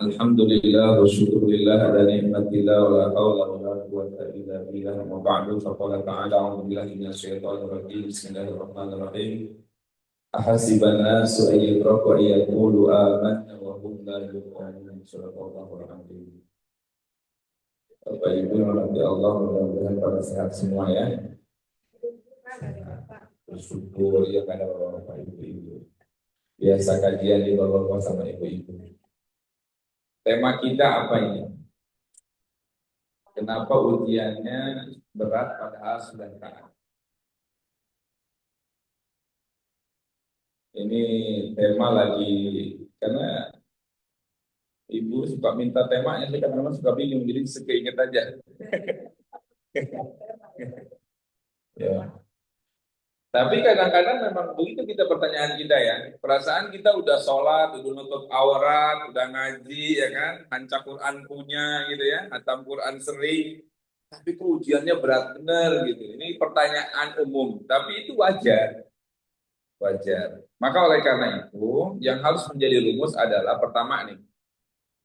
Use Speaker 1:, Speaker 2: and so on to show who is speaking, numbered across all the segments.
Speaker 1: Alhamdulillah wa syukurillah ala ni'matillah wa la hawla wa la quwwata illa billah wa ba'du faqala ta'ala a'udzu billahi minasyaitonir rajim bismillahirrahmanirrahim ahasiban nasu an yutraku an yaqulu amanna wa hum la yuftanun sadaqallahul azim. Bapak Ibu rahmati Allah, mudah-mudahan pada sehat semua ya. Bersyukur ya pada Bapak Ibu. Biasa kajian di bawah sama ibu-ibu. Tema kita apa ini? Kenapa ujiannya berat padahal sudah taat? Ini tema lagi, karena ibu suka minta temanya, saya kadang-kadang suka bingung, jadi sekeinget aja. Ya. Tapi kadang-kadang memang begitu kita pertanyaan kita ya. Perasaan kita udah sholat, udah nutup aurat, udah ngaji ya kan, hancur Quran punya gitu ya, hatam Quran sering. Tapi kok ujiannya berat bener gitu. Ini pertanyaan umum, tapi itu wajar. Wajar. Maka oleh karena itu, yang harus menjadi rumus adalah pertama nih,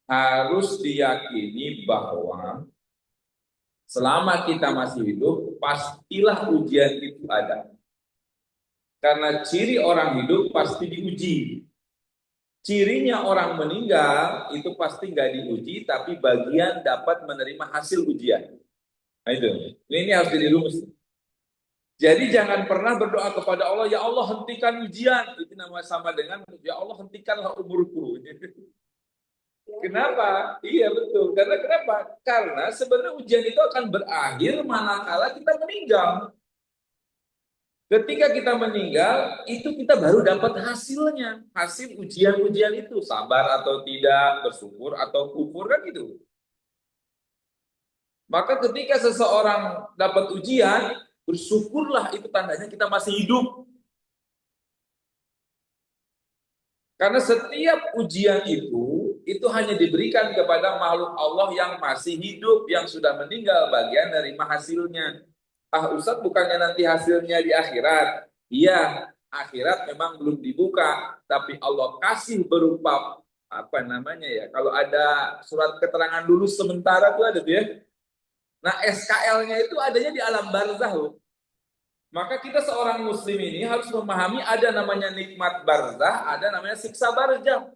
Speaker 1: harus diyakini bahwa selama kita masih hidup, pastilah ujian itu ada. Karena ciri orang hidup pasti diuji. Cirinya orang meninggal itu pasti nggak diuji, tapi bagian dapat menerima hasil ujian. Nah itu, ini harus jadi rumus. Jadi jangan pernah berdoa kepada Allah, ya Allah hentikan ujian. Itu nama sama dengan, ya Allah hentikanlah umurku. Kenapa? Iya betul. Karena kenapa? Karena sebenarnya ujian itu akan berakhir manakala kita meninggal. Ketika kita meninggal, itu kita baru dapat hasilnya. Hasil ujian-ujian itu. Sabar atau tidak, bersyukur atau kufur, kan gitu. Maka ketika seseorang dapat ujian, bersyukurlah, itu tandanya kita masih hidup. Karena setiap ujian itu hanya diberikan kepada makhluk Allah yang masih hidup, yang sudah meninggal, bagian dari hasilnya. Ah Ustadz, bukannya nanti hasilnya di akhirat? Iya, akhirat memang belum dibuka, tapi Allah kasih berupa apa namanya ya? Kalau ada surat keterangan lulus sementara tuh ada tuh ya. Nah SKL-nya itu adanya di alam barzah loh. Maka kita seorang muslim ini harus memahami ada namanya nikmat barzah, ada namanya siksa barzah.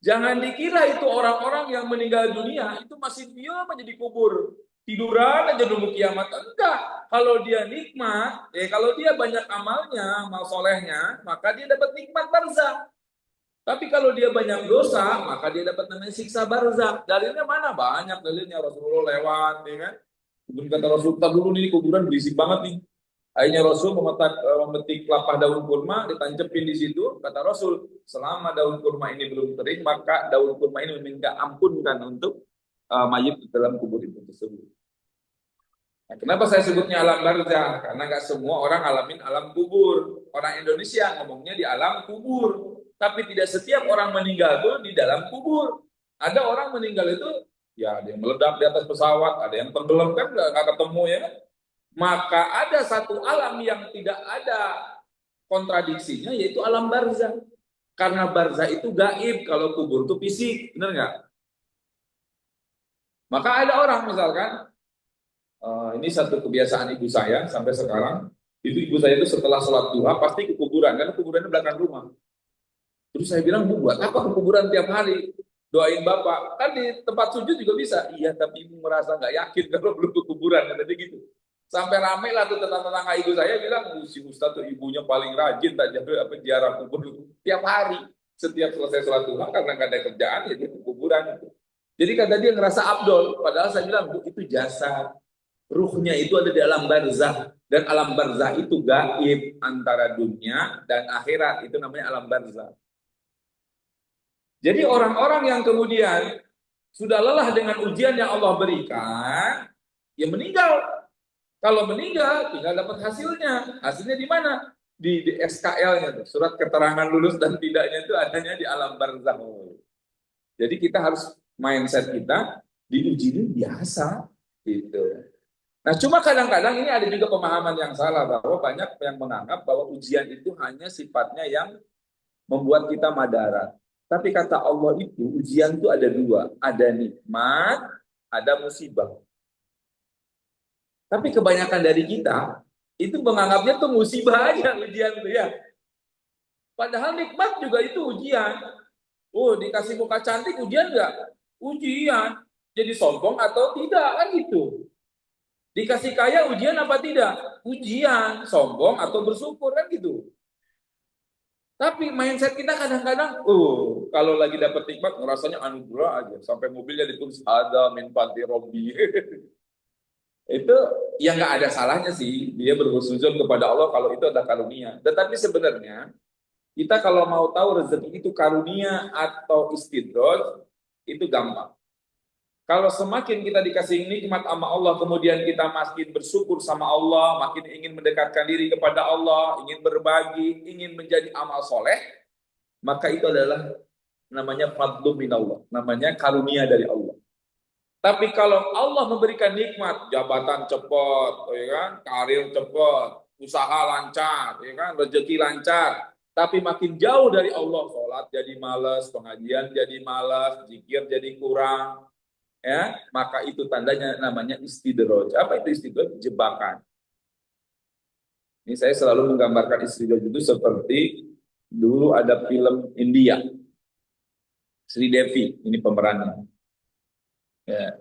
Speaker 1: Jangan dikira itu orang-orang yang meninggal dunia itu masih diam aja di kubur, tiduran aja nunggu kiamat. Enggak. Kalau dia nikmat, kalau dia banyak amalnya, amal solehnya, maka dia dapat nikmat barzah. Tapi kalau dia banyak dosa, maka dia dapat namanya siksa barzah. Dalilnya mana? Banyak dalilnya. Rasulullah lewat, ya kan? Kemudian kata Rasul, kita dulu nih kuburan berisik banget nih. Akhirnya Rasul memetik kelapa daun kurma, ditancepin di situ. Kata Rasul, selama daun kurma ini belum kering, maka daun kurma ini meminta ampunkan untuk mayit di dalam kubur itu tersebut. Nah, kenapa saya sebutnya alam barzah? Karena nggak semua orang alamin alam kubur. Orang Indonesia ngomongnya di alam kubur. Tapi tidak setiap orang meninggal itu di dalam kubur. Ada orang meninggal itu, ya ada yang meledak di atas pesawat, ada yang tenggelam kan nggak ketemu ya kan? Maka ada satu alam yang tidak ada kontradiksinya, yaitu alam barzah. Karena barzah itu gaib, kalau kubur itu fisik, benar nggak? Maka ada orang misalkan, ini satu kebiasaan ibu saya sampai sekarang, itu ibu saya itu setelah sholat duha pasti ke kuburan, karena kuburannya belakang rumah. Terus saya bilang, Bu, buat apa ke kuburan tiap hari? Doain Bapak. Kan di tempat sujud juga bisa. Iya, tapi ibu merasa nggak yakin kalau belum ke kuburan, katanya gitu. Sampai rame lah tuh tetangga-tetangga ibu saya bilang, si Ustadz tuh ibunya paling rajin tak jaga apa ziarah kubur tiap hari. Setiap selesai sholat duha karena nggak ada kerjaan ya dia ke kuburan. Jadi kata dia ngerasa abdol, padahal saya bilang, Bu, itu jasa. Ruhnya itu ada di alam barzah, dan alam barzah itu gaib antara dunia dan akhirat, itu namanya alam barzah. Jadi orang-orang yang kemudian sudah lelah dengan ujian yang Allah berikan, ya meninggal. Kalau meninggal, tinggal dapat hasilnya. Hasilnya di mana? Di SKL-nya, surat keterangan lulus dan tidaknya itu adanya di alam barzah. Jadi kita harus mindset kita diuji ini biasa, gitu. Nah, cuma kadang-kadang ini ada juga pemahaman yang salah bahwa banyak yang menganggap bahwa ujian itu hanya sifatnya yang membuat kita madarat. Tapi kata Allah itu ujian itu ada dua, ada nikmat, ada musibah. Tapi kebanyakan dari kita itu menganggapnya tuh musibah aja ujian itu ya. Padahal nikmat juga itu ujian. Oh, dikasih muka cantik ujian nggak? Ujian. Jadi sombong atau tidak kan gitu. Dikasih kaya ujian apa tidak? Ujian. Sombong atau bersyukur kan gitu. Tapi mindset kita kadang-kadang, kalau lagi dapat nikmat ngerasanya anugerah aja. Sampai mobilnya ditulis ada min panti robbi. Itu yang nggak ada salahnya sih. Dia berhusnuzon kepada Allah kalau itu ada karunia. Tetapi sebenarnya kita kalau mau tahu rezeki itu karunia atau istidraj, itu gampang. Kalau semakin kita dikasih nikmat sama Allah, kemudian kita makin bersyukur sama Allah, makin ingin mendekatkan diri kepada Allah, ingin berbagi, ingin menjadi amal soleh, maka itu adalah namanya fadlu minallah, namanya karunia dari Allah. Tapi kalau Allah memberikan nikmat, jabatan cepat, ya kan, karir cepat, usaha lancar, ya kan, rezeki lancar, tapi makin jauh dari Allah, sholat jadi malas, pengajian jadi malas, zikir jadi kurang, ya, maka itu tandanya namanya istidraj. Apa itu istidraj? Jebakan. Ini saya selalu menggambarkan istidraj itu seperti dulu ada film India, Sri Devi, ini pemerannya. Ya,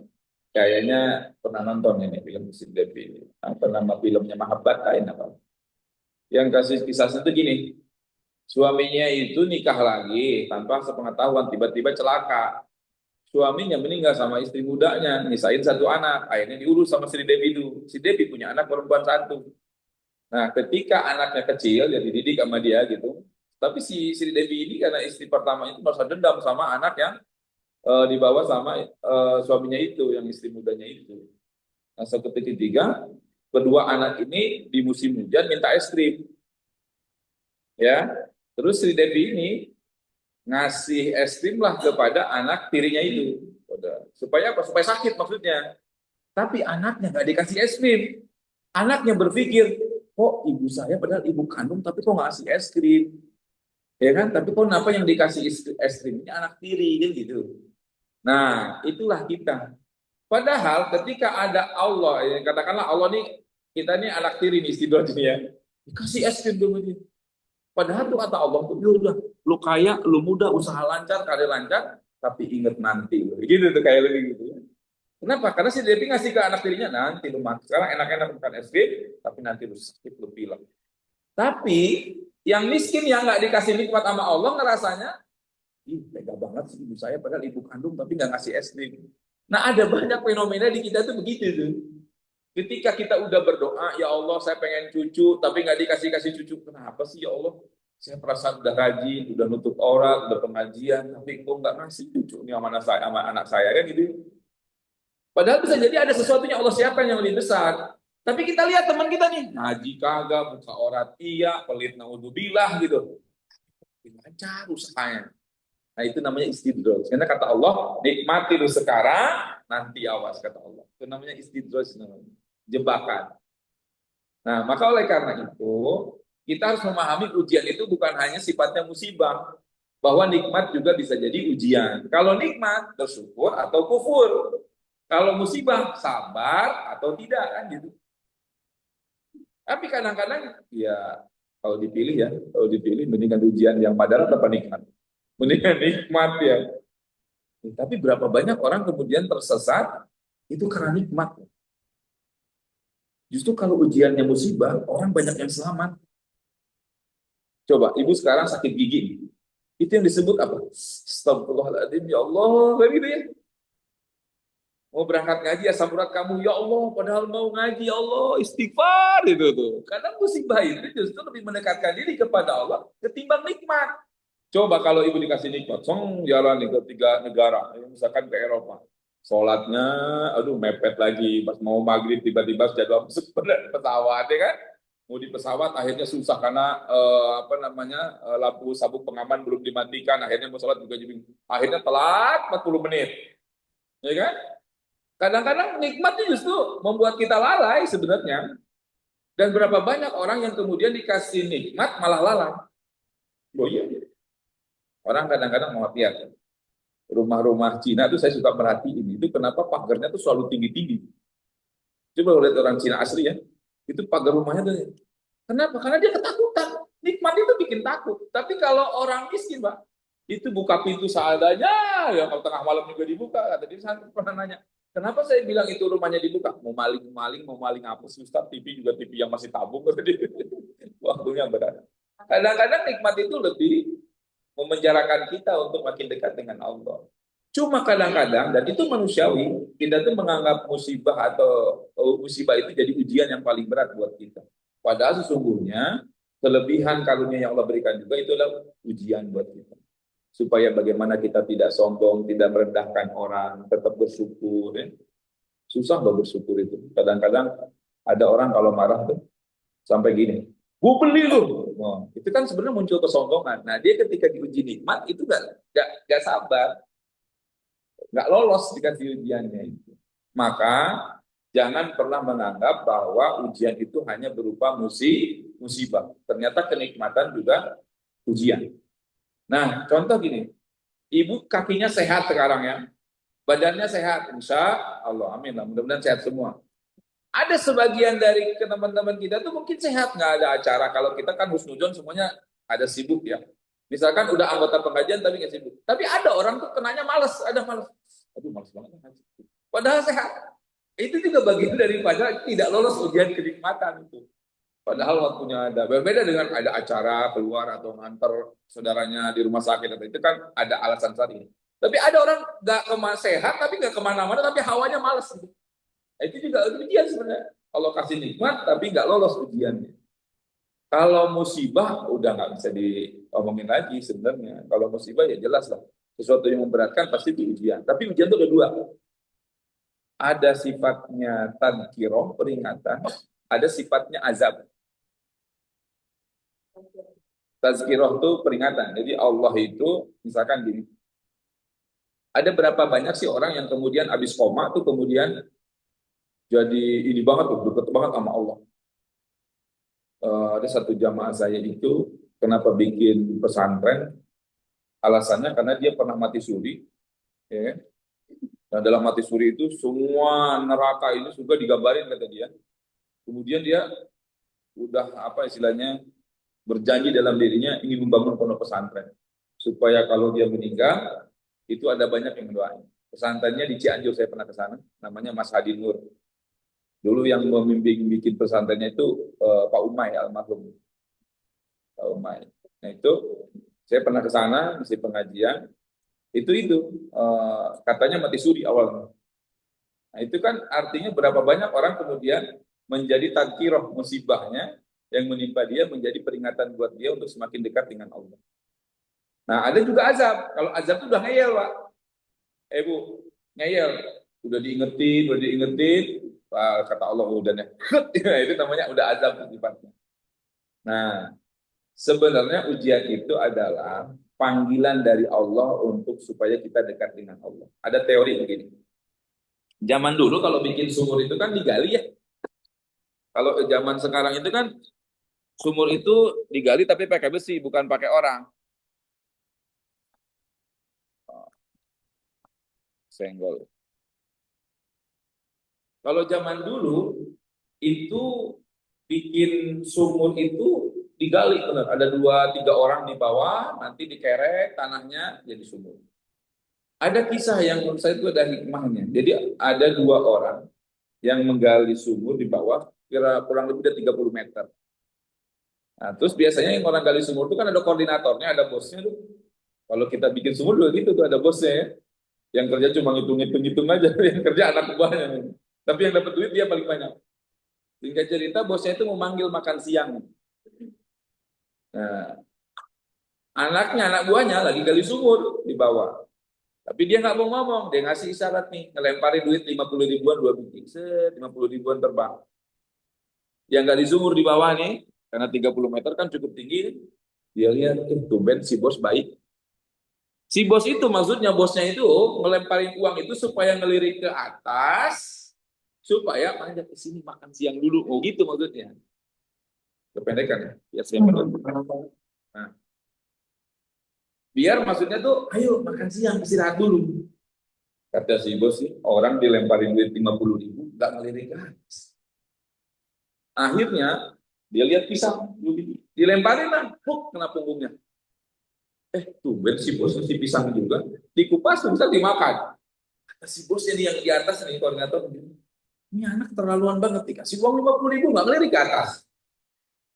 Speaker 1: kayaknya pernah nonton ini film Sri Devi. Apa nama filmnya? Mahabbat kain apa? Yang kasus kisahnya itu gini, suaminya itu nikah lagi tanpa sepengetahuan, tiba-tiba celaka. Suaminya meninggal sama istri mudanya, nyisain satu anak. Akhirnya diurus sama Sri Devi itu. Si Devi punya anak perempuan satu. Nah, ketika anaknya kecil, ya dididik sama dia gitu. Tapi si Sri Devi ini karena istri pertama itu merasa dendam sama anak yang dibawa sama suaminya itu, yang istri mudanya itu. Nah, suatu ketika kedua anak ini di musim hujan minta es krim, ya. Terus Sri Devi ini ngasih es krim lah kepada anak tirinya itu, supaya apa? Supaya sakit maksudnya. Tapi anaknya nggak dikasih es krim. Anaknya berpikir, kok ibu saya padahal ibu kandung, tapi kok nggak kasih es krim, ya kan? Tapi kok kenapa yang dikasih es krim ini anak tiri kan gitu. Nah, itulah kita. Padahal ketika ada Allah, ya, katakanlah Allah nih, kita nih anak tiri nih istilah ya, dikasih es krim dulu nih. Padahal tuh kata Allah tuh, ya udah, lu kaya, lu muda, usaha lancar, karir lancar, tapi inget nanti, gitu tuh kayak lebih gitu ya. Kenapa? Karena si Devi ngasih ke anak tirinya, nanti lu mati. Sekarang enak-enak bukan es krim, tapi nanti lu sakit, lu bilang. Tapi yang miskin yang nggak dikasih nikmat sama Allah ngerasanya, ih tega banget sih ibu saya padahal ibu kandung tapi nggak ngasih es krim. Nah ada banyak fenomena di kita tuh begitu tuh. Ketika kita udah berdoa, ya Allah saya pengen cucu, tapi nggak dikasih-kasih cucu. Kenapa sih ya Allah? Saya perasaan udah rajin, udah nutup aurat, udah pengajian, tapi kok nggak ngasih cucu nih sama anak saya kan gitu. Padahal bisa jadi ada sesuatunya Allah siapkan yang lebih besar. Tapi kita lihat teman kita nih, ngaji kagak, buka aurat iya, pelit naudzubillah gitu. Lancar usahanya. Nah itu namanya istidraj. Karena kata Allah, nikmati lu sekarang, nanti awas kata Allah. Itu namanya istidraj namanya. Jebakan. Nah, maka oleh karena itu, kita harus memahami ujian itu bukan hanya sifatnya musibah, bahwa nikmat juga bisa jadi ujian. Kalau nikmat, bersyukur atau kufur. Kalau musibah, sabar atau tidak kan gitu. Tapi kadang-kadang ya kalau dipilih mendingan ujian yang padahal apa nikmat. Mendingan nikmat ya. Tapi berapa banyak orang kemudian tersesat itu karena nikmat. Justru kalau ujiannya musibah, orang banyak yang selamat. Coba, ibu sekarang sakit gigi. Itu yang disebut apa? Astagfirullahaladzim, ya Allah. Kayak gitu ya. Mau berangkat ngaji, asam urat kamu, ya Allah, padahal mau ngaji, ya Allah, istighfar itu tuh. Karena musibah itu justru lebih mendekatkan diri kepada Allah ketimbang nikmat. Coba kalau ibu dikasih nikmat, jalan nih ke 3 negara, misalkan ke Eropa. Sholatnya, aduh mepet lagi, pas mau maghrib tiba-tiba jadwal pesawat, ya kan? Mau di pesawat akhirnya susah karena lampu sabuk pengaman belum dimatikan, akhirnya mau sholat juga jadi akhirnya telat 40 menit, ya kan? Kadang-kadang nikmatnya justru membuat kita lalai sebenarnya. Dan berapa banyak orang yang kemudian dikasih nikmat malah lalai. Oh iya. Orang kadang-kadang mau lihat rumah-rumah Cina tuh saya suka perhatiin itu kenapa pagarnya tuh selalu tinggi-tinggi. Coba lihat orang Cina asli ya, itu pagar rumahnya tuh. Kenapa? Karena dia ketakutan. Nikmat itu bikin takut. Tapi kalau orang miskin, Pak, itu buka pintu seadanya, ya kalau tengah malam juga dibuka. Kata dia, saya pernah nanya, kenapa saya bilang itu rumahnya dibuka? Mau maling-maling, mau maling apa sih Ustaz? TV juga TV yang masih tabung. Kata dia. Waktunya berat. Kadang-kadang nikmat itu lebih memenjarakan kita untuk makin dekat dengan Allah. Cuma kadang-kadang, dan itu manusiawi, kita tuh menganggap musibah atau musibah itu jadi ujian yang paling berat buat kita. Padahal sesungguhnya kelebihan karunia yang Allah berikan juga itulah ujian buat kita. Supaya bagaimana kita tidak sombong, tidak merendahkan orang, tetap bersyukur. Ya. Susah loh bersyukur itu. Kadang-kadang ada orang kalau marah tuh sampai gini, gue beli loh. Oh, itu kan sebenarnya muncul kesombongan. Nah dia ketika diuji nikmat itu gak sabar, nggak lolos dikasih ujiannya itu. Maka jangan pernah menganggap bahwa ujian itu hanya berupa musibah. Ternyata kenikmatan juga ujian. Nah, contoh gini, ibu kakinya sehat sekarang ya, badannya sehat, insya Allah, amin lah, mudah-mudahan sehat semua. Ada sebagian dari teman-teman kita tuh mungkin sehat, nggak ada acara. Kalau kita kan husnuzon semuanya ada sibuk ya. Misalkan udah anggota pengajian tapi nggak sibuk. Tapi ada orang tuh kenanya males, ada males. Aduh males banget. Padahal sehat. Itu juga bagian daripada tidak lolos ujian kenikmatan itu. Padahal waktunya ada. Berbeda dengan ada acara keluar atau nganter saudaranya di rumah sakit. Itu kan ada alasan saat ini. Tapi ada orang nggak kemana sehat tapi nggak kemana-mana tapi hawanya males. Itu juga ujian sebenarnya. Allah kasih nikmat tapi nggak lolos ujiannya. Kalau musibah udah nggak bisa diomongin lagi sebenarnya. Kalau musibah ya jelas lah. Sesuatu yang memberatkan pasti itu ujian. Tapi ujian itu ada dua. Ada sifatnya tadkiroh, peringatan. Ada sifatnya azab. Tazkiroh itu peringatan. Jadi Allah itu misalkan gini. Ada berapa banyak sih orang yang kemudian habis koma tuh kemudian jadi ini banget tuh, deket banget sama Allah. Ada satu jamaah saya itu kenapa bikin pesantren, alasannya karena dia pernah mati suri, ya. Nah dalam mati suri itu semua neraka ini juga digambarin kata dia. Kemudian dia udah apa istilahnya berjanji dalam dirinya ingin membangun pondok pesantren supaya kalau dia meninggal itu ada banyak yang mendoain. Pesantrennya di Cianjur, saya pernah ke sana, namanya Mas Hadi Nur. Dulu yang memimpin bikin pesantrennya itu Pak Umay almarhum. Pak Umay. Nah itu saya pernah ke sana misi pengajian. Itu katanya mati suri awalnya. Nah itu kan artinya berapa banyak orang kemudian menjadi tadkirah musibahnya yang menimpa dia menjadi peringatan buat dia untuk semakin dekat dengan Allah. Nah ada juga azab. Kalau azab itu udah ngeyel Pak. Bu, ngeyel. Udah diingetin. Wah, kata Allah udah nih. Itu namanya udah azab sifatnya. Nah, sebenarnya ujian itu adalah panggilan dari Allah untuk supaya kita dekat dengan Allah. Ada teori begini. Zaman dulu kalau bikin sumur itu kan digali ya. Kalau zaman sekarang itu kan sumur itu digali tapi pakai besi, bukan pakai orang. Senggol. Kalau zaman dulu itu bikin sumur itu digali benar. Ada dua tiga orang di bawah, nanti dikerek tanahnya jadi sumur. Ada kisah yang menurut saya itu ada hikmahnya. Jadi ada dua orang yang menggali sumur di bawah, kira kurang lebih dari 30 meter. Nah, terus biasanya yang orang gali sumur itu kan ada koordinatornya, ada bosnya tuh. Kalau kita bikin sumur juga gitu tuh ada bosnya ya. Yang kerja cuma ngitung-ngitung aja, yang kerja anak buahnya. Tapi yang dapat duit dia paling banyak. Singkat cerita bosnya itu memanggil makan siang. Nah, anaknya, anak buahnya lagi gali sumur di bawah. Tapi dia nggak mau ngomong, dia ngasih isyarat nih, ngelemparin duit 50 ribuan dua biji, 50 ribuan terbang. Yang gali sumur di bawah nih, karena 30 meter kan cukup tinggi, dia lihat, tumben si bos baik. Si bos itu maksudnya bosnya itu ngelemparin uang itu supaya ngelirik ke atas, supaya panjat ke sini makan siang dulu. Oh gitu maksudnya. Kependekan ya, biar saya benar. Nah, Biar maksudnya tuh, ayo makan siang, istirahat dulu. Kata si bos sih, orang dilemparin duit 50.000, nggak ngelirik ke atas. Akhirnya, dia lihat pisang, dilemparin lah, puk, kena punggungnya. Tuh, si bos si pisang juga, dikupas, bisa dimakan. Kata si bos yang di atas nih, koordinator, ini anak terlaluan banget, dikasih uang 50.000, nggak ngelirik ke atas.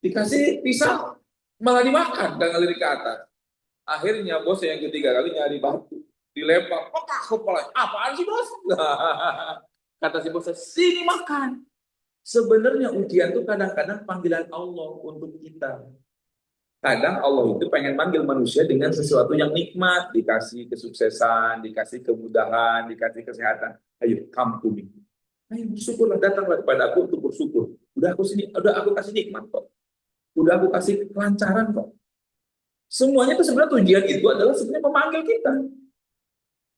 Speaker 1: Dikasih pisang, malah dimakan, nggak ngelirik ke atas. Akhirnya bos yang ketiga kali nyari batu, dilempar, petak kepalanya. Apaan sih bos? Kata si bos, sini makan. Sebenarnya ujian itu kadang-kadang panggilan Allah untuk kita. Kadang Allah itu pengen manggil manusia dengan sesuatu yang nikmat, dikasih kesuksesan, dikasih kemudahan, dikasih kesehatan. Ayo, come to me. Ayo bersyukurlah, datanglah kepada aku untuk bersyukur. Udah aku kasih nikmat kok. Udah aku kasih kelancaran kok. Semuanya itu sebenarnya tujuan itu adalah sebenarnya memanggil kita.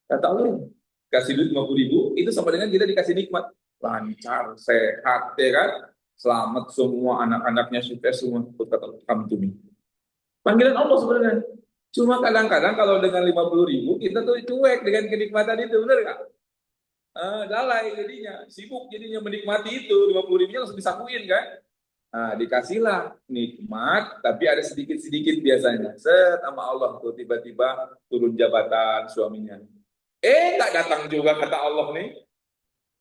Speaker 1: Kata Allah, kasih duit 50.000, itu sama dengan kita dikasih nikmat. Lancar, sehat, ya kan? Selamat semua anak-anaknya, sukses semua. Kata come to me. Panggilan Allah sebenarnya. Cuma kadang-kadang kalau dengan 50.000, kita tuh cuek dengan kenikmatan itu, benar nggak? Lalai jadinya, sibuk jadinya menikmati itu, 50.000-nya langsung disakuin kan? Nah, dikasihlah nikmat, tapi ada sedikit-sedikit biasanya. Set sama Allah tuh tiba-tiba turun jabatan suaminya. Nggak datang juga kata Allah nih.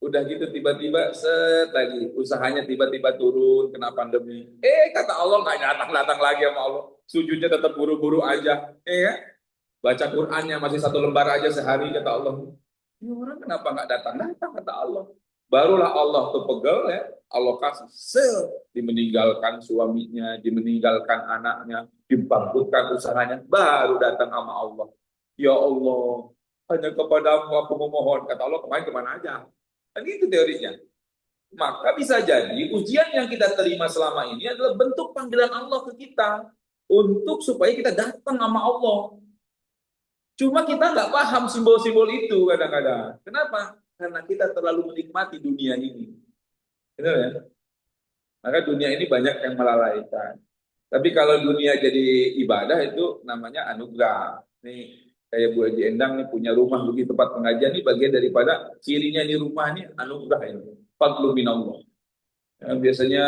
Speaker 1: Udah gitu tiba-tiba set lagi usahanya tiba-tiba turun kena pandemi. Kata Allah nggak datang-datang lagi sama Allah. Sujudnya tetap buru-buru aja. Ya, baca Qur'annya masih satu lembar aja sehari kata Allah. Ini orang kenapa nggak datang-datang kata Allah. Barulah Allah tuh pegel ya. Allah kasih sel, dimeninggalkan suaminya, dimeninggalkan anaknya, dibangkrutkan usahanya, baru datang sama Allah. Ya Allah, hanya kepadamu aku memohon. Kata Allah, kemarin kemana aja? Kan itu teorinya. Maka bisa jadi ujian yang kita terima selama ini adalah bentuk panggilan Allah ke kita untuk supaya kita datang sama Allah. Cuma kita nggak paham simbol-simbol itu kadang-kadang. Kenapa? Karena kita terlalu menikmati dunia ini. Benar ya? Maka dunia ini banyak yang melalaikan. Tapi kalau dunia jadi ibadah itu namanya anugerah. Nih kayak Bu Haji Endang nih punya rumah begitu tempat pengajian ini bagian daripada cirinya di rumah ini anugerah ini. Fadlu minallah. Ya, biasanya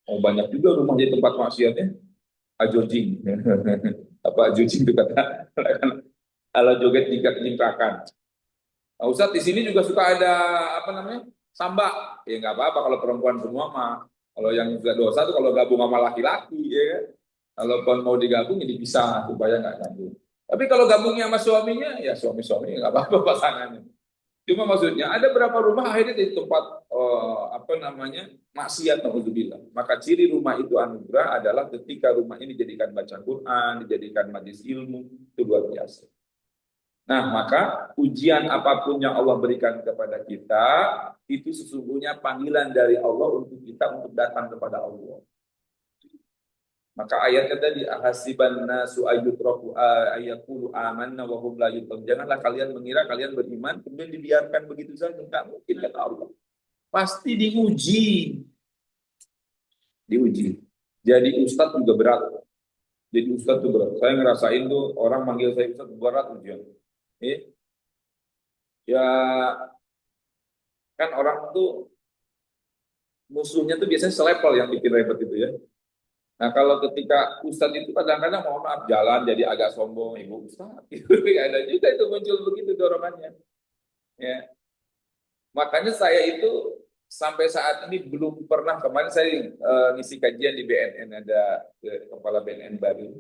Speaker 1: banyak juga rumah jadi tempat maksiatnya ajojing. Apa ajojing itu kata kalau joget jingkrak-jingkrakan. Nah, Ustadz di sini juga suka ada apa namanya samba. Ya nggak apa-apa kalau perempuan semua mah. Kalau yang juga dosa tuh kalau gabung sama laki-laki, ya kan? Kalau mau digabung ya dipisah supaya nggak gabung. Tapi kalau gabungnya sama suaminya, ya suami-suami nggak apa-apa pasangannya. Cuma maksudnya ada berapa rumah akhirnya di tempat apa namanya maksiat naudzubillah. Maka ciri rumah itu anugerah adalah ketika rumah ini dijadikan baca Quran, dijadikan majlis ilmu, itu luar biasa. Nah, maka ujian apapun yang Allah berikan kepada kita, itu sesungguhnya panggilan dari Allah untuk kita untuk datang kepada Allah. Maka ayatnya tadi, ahasiban nasu ayyutraku ayyaqulu amanna wa hum la yuftanun. Janganlah kalian mengira kalian beriman kemudian dibiarkan begitu saja. Enggak mungkin kata Allah. Pasti diuji. Diuji. Jadi ustadz juga berat. Jadi ustadz itu berat. Saya ngerasain tuh orang manggil saya ustadz berat ujian. Ya kan orang tuh musuhnya tuh biasanya selevel yang bikin ribet itu ya. Nah kalau ketika ustadz itu kadang-kadang mohon maaf jalan jadi agak sombong ibu ustadz, ada juga itu muncul begitu dorongannya. Ya makanya saya itu sampai saat ini belum pernah kemarin saya ngisi kajian di BNN ada kepala BNN baru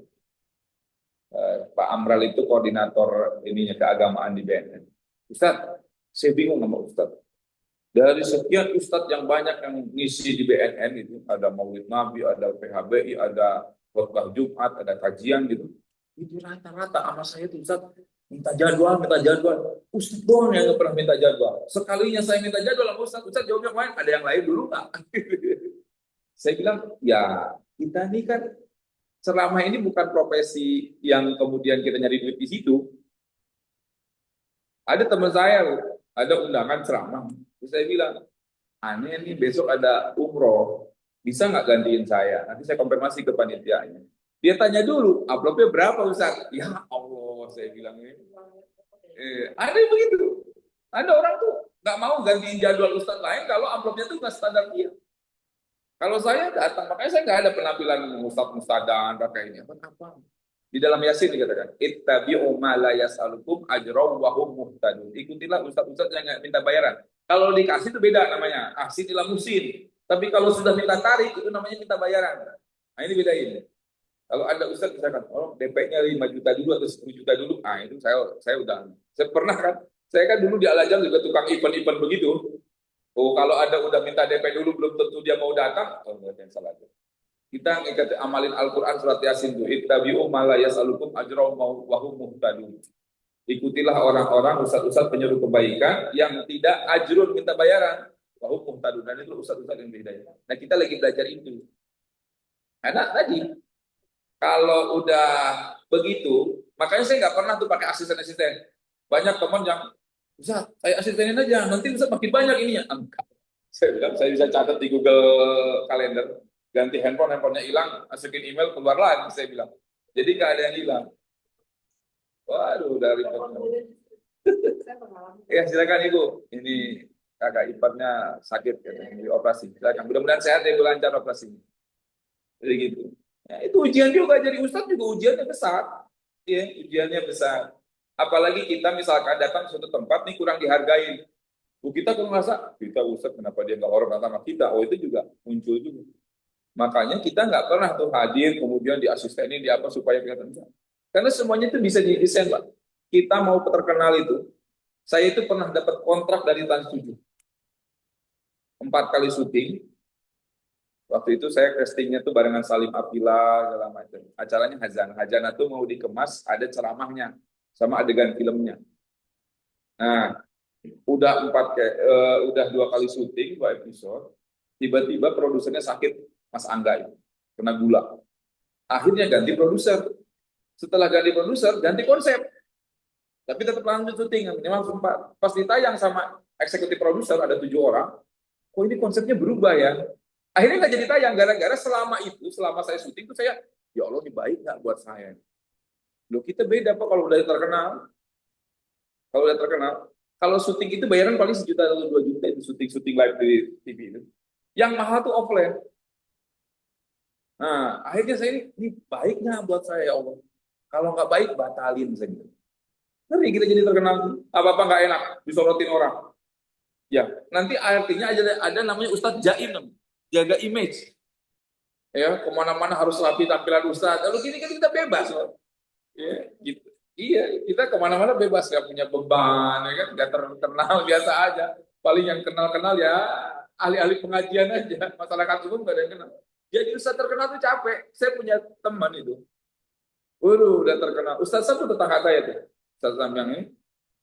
Speaker 1: Pak Amral itu koordinator ininya keagamaan di BNN. Ustadz, saya bingung sama Ustadz. Dari sekian ustadz yang banyak yang ngisi di BNN itu, ada Maulid Nabi, ada PHBI, ada khotbah Jumat, ada kajian gitu. Itu rata-rata sama saya tuh Ustadz minta jadwal, minta jadwal. Ustadz doang yang nggak pernah minta jadwal. Sekalinya saya minta jadwal sama Ustadz, Ustadz jawabnya kemarin, ada yang lain dulu nggak? Saya bilang, ya kita ini kan selama ini bukan profesi yang kemudian kita nyari duit di situ. Ada teman saya, ada undangan ceramah. Terus saya bilang, aneh nih besok ada umroh, bisa nggak gantiin saya? Nanti saya konfirmasi ke panitianya. Dia tanya dulu, amplopnya berapa Ustaz? Ya Allah, saya bilang ini. Ada yang begitu. Ada orang tuh nggak mau gantiin jadwal Ustaz lain kalau amplopnya tuh nggak standar dia. Kalau saya datang, makanya saya nggak ada penampilan Ustaz-Ustadan pakai ini. Apa? Di dalam Yasin dikatakan, ittabi'u ma la yas'alukum ajrahu wa hum muhtadun. Ikutilah ustaz-ustaz yang nggak minta bayaran. Kalau dikasih itu beda namanya, kasih ila musin. Tapi kalau sudah minta tarik itu namanya minta bayaran. Nah, ini bedain. Kalau ada ustaz misalkan, oh DP-nya 5 juta dulu atau 10 juta dulu, ah itu saya udah. Saya pernah kan, saya kan dulu di Al-Azhar juga tukang event-event begitu. Oh, kalau ada udah minta DP dulu belum tentu dia mau datang, oh enggak yang salah. Kita ngikat amalin Al-Quran surat Yasin itu. Ittabi'u ma la yas'alukum ajran wa hum muhtadun. Ikutilah orang-orang ustaz-ustaz penyuruh kebaikan yang tidak ajrun minta bayaran. Wa hum muhtadun. Dan itu ustaz-ustaz yang berhidayah. Nah, kita lagi belajar itu. Karena tadi kalau udah begitu, makanya saya nggak pernah tuh pakai asisten-asisten. Banyak teman yang Ustaz, saya asistenin aja, nanti Ustaz makin banyak ininya. Enggak. Saya bilang, saya bisa catat di Google Calendar, ganti handphonenya hilang, masukin email, keluar lagi, saya bilang. Jadi nggak ada yang hilang. Waduh, dari ya silakan Ibu. Ini kakak iparnya sakit, katanya, di operasi. Silakan, mudah-mudahan sehat ya, lancar operasinya. Jadi gitu. Ya, itu ujian juga, jadi Ustadz juga ujiannya besar. Ya, ujiannya besar. Apalagi kita misalkan datang ke suatu tempat nih kurang dihargai. Kita kalau ngerasa, kita Ustadz kenapa dia nggak hormat sama kita? Oh itu juga muncul juga. Makanya kita nggak pernah tuh hadir, kemudian di asistenin, di apa, supaya kelihatan. Karena semuanya itu bisa didesain, Pak. Kita mau terkenal itu. Saya itu pernah dapat kontrak dari Trans 7. 4 kali syuting. Waktu itu saya castingnya tuh barengan Salim Apila, segala macam. Acaranya Hazan. Hazan itu mau dikemas, ada ceramahnya. Sama adegan filmnya. Nah, udah 2 kali syuting, 2 episode. Tiba-tiba produsernya sakit, Mas Angga itu. Kena gula. Akhirnya ganti produser. Setelah ganti produser, ganti konsep. Tapi tetap lanjut syuting. Memang sempat. Pas ditayang sama eksekutif produser, ada 7 orang. Kok ini konsepnya berubah ya? Akhirnya nggak jadi tayang. Gara-gara selama saya syuting itu saya, ya Allah ini baik nggak buat saya? Loh kita beda Pak kalau udah terkenal. Kalau udah terkenal. Kalau syuting itu bayaran paling 1 juta atau 2 juta itu syuting live di TV itu. Yang mahal tuh offline. Nah, akhirnya saya ini baik nggak buat saya ya Allah? Kalau nggak baik, batalin saya. Ngeri kita jadi terkenal. Apa-apa nggak enak, disorotin orang. Ya, nanti artinya ada namanya Ustadz Jaim, jaga image. Ya, kemana-mana harus rapi tampilan Ustadz. Lalu gini kan kita bebas, loh. Ya, gitu. Iya, kita kemana-mana bebas, nggak punya beban, ya kan? Nggak terkenal biasa aja. Paling yang kenal-kenal ya ahli-ahli pengajian aja. Masyarakat umum nggak ada yang kenal. Jadi Ustadz terkenal tuh capek. Saya punya teman itu. Waduh, udah terkenal. Ustadz satu tetangga saya tuh. Ustadz Sam yang ini.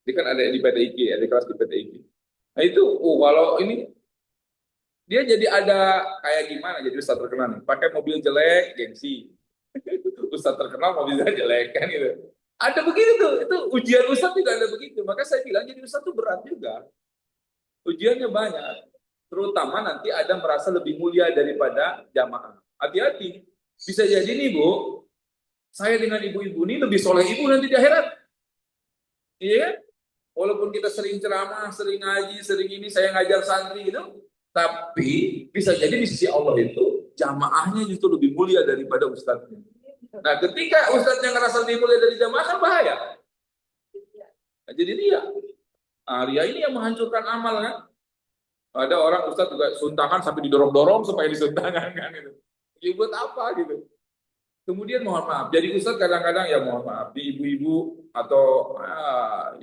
Speaker 1: Dia kan ada di PTIG, ada kelas di PTIG. Nah itu, kalau ini dia jadi ada kayak gimana? Jadi Ustadz terkenal nih. Pakai mobil jelek, gengsi. Ustadz terkenal mobilnya jelek kan gitu. Ada begitu tuh. Itu ujian Ustadz juga ada begitu. Maka saya bilang jadi Ustadz tuh berat juga. Ujiannya banyak. Terutama nanti ada merasa lebih mulia daripada jamaah. Hati-hati. Bisa jadi nih Bu, saya dengan ibu-ibu ini lebih soleh ibu nanti di akhirat. Iya kan? Walaupun kita sering ceramah, sering ngaji, sering ini, saya ngajar santri gitu, tapi bisa jadi di sisi Allah itu jamaahnya justru lebih mulia daripada ustadznya. Nah, ketika ustadznya ngerasa lebih mulia dari jamaah kan bahaya. Nah, jadi ria. Nah, ria ini yang menghancurkan amal kan. Ada orang ustadz juga suntangan sampai didorong-dorong supaya disuntangan kan gitu. Ya buat apa gitu. Kemudian mohon maaf, jadi Ustadz kadang-kadang ya mohon maaf, di ibu-ibu atau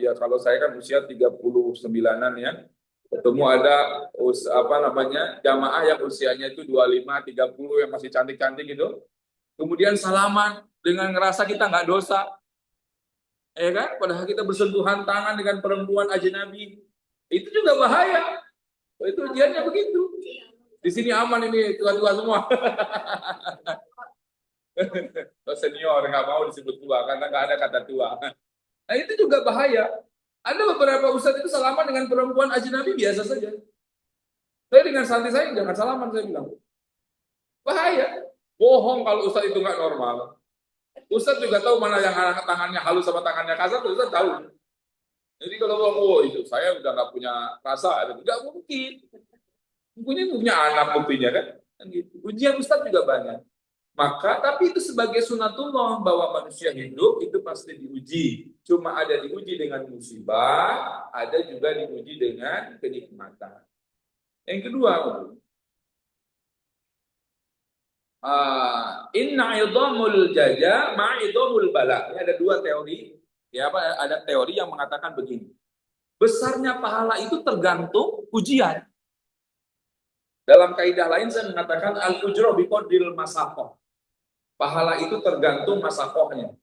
Speaker 1: ya kalau saya kan usia 39-an ya, ketemu ada jamaah yang usianya itu 25, 30 yang masih cantik-cantik gitu. Kemudian salaman dengan ngerasa kita nggak dosa. Ya kan? Padahal kita bersentuhan tangan dengan perempuan ajnabi. Itu juga bahaya. Itu ujiannya begitu. Di sini aman ini tua-tua semua. Senior nggak mau disebut tua karena nggak ada kata tua. Nah itu juga bahaya. Ada beberapa ustadz itu salaman dengan perempuan ajnabi biasa saja. Saya dengan santri saya jangan salaman saya bilang. Bahaya. Bohong kalau ustadz itu nggak normal. Ustadz juga tahu mana yang tangannya halus sama tangannya kasar, Ustadz tahu. Jadi kalau oh itu saya udah nggak punya rasa, nggak mungkin. Mungkin punya anak buktinya kan. Kan gitu. Ujian Ustadz juga banyak. Maka, tapi itu sebagai sunatullah bahwa manusia hidup itu pasti diuji. Cuma ada diuji dengan musibah, ada juga diuji dengan kenikmatan. Yang kedua, inna idhamul jaja ma'idhamul bala. Ini ada dua teori. Ya, apa? Ada teori yang mengatakan begini. Besarnya pahala itu tergantung ujian. Dalam kaidah lain saya mengatakan al-ujra biqadril masaqah. Pahala itu tergantung masakohnya.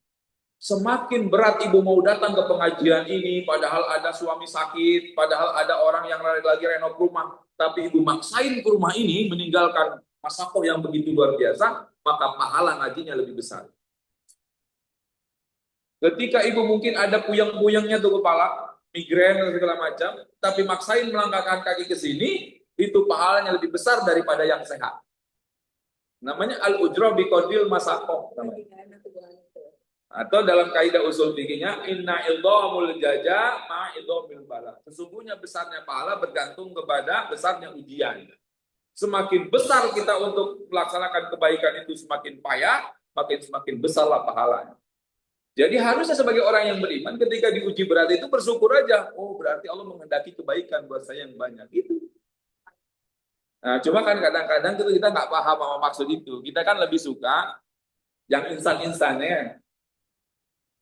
Speaker 1: Semakin berat ibu mau datang ke pengajian ini, padahal ada suami sakit, padahal ada orang yang lagi renov rumah, tapi ibu maksain ke rumah ini, meninggalkan masakoh yang begitu luar biasa, maka pahala ngajinya lebih besar. Ketika ibu mungkin ada puyeng-puyengnya tuh kepala, migrain dan segala macam, tapi maksain melangkahkan kaki ke sini, itu pahalanya lebih besar daripada yang sehat. Namanya al-ujra biqadril masaqah. Atau dalam kaidah usul fikihnya inna idhamul jaza ma idhamil bala. Sesungguhnya besarnya pahala bergantung kepada besarnya ujian. Semakin besar kita untuk melaksanakan kebaikan itu semakin payah, semakin besarlah pahalanya. Jadi harusnya sebagai orang yang beriman ketika diuji berat itu bersyukur aja. Oh, berarti Allah menghendaki kebaikan buat saya yang banyak. Itu. Nah, cuma kan kadang-kadang kita nggak paham apa maksud itu. Kita kan lebih suka yang instan-instannya.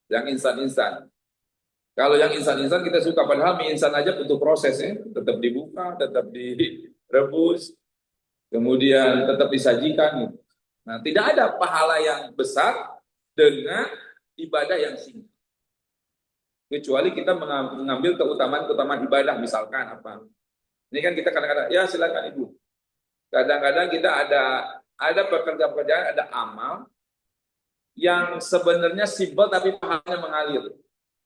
Speaker 1: Yang instan-instan. Kalau yang instan-instan kita suka, padahal mie instan aja butuh proses ya. Tetap dibuka, tetap direbus, kemudian tetap disajikan. Gitu. Nah, tidak ada pahala yang besar dengan ibadah yang singkat. Kecuali kita mengambil keutamaan ibadah, misalkan apa. Ini kan kita kadang-kadang, ya silakan ibu. Kadang-kadang kita ada pekerjaan-pekerjaan, ada amal yang sebenarnya simpel tapi pahalanya mengalir.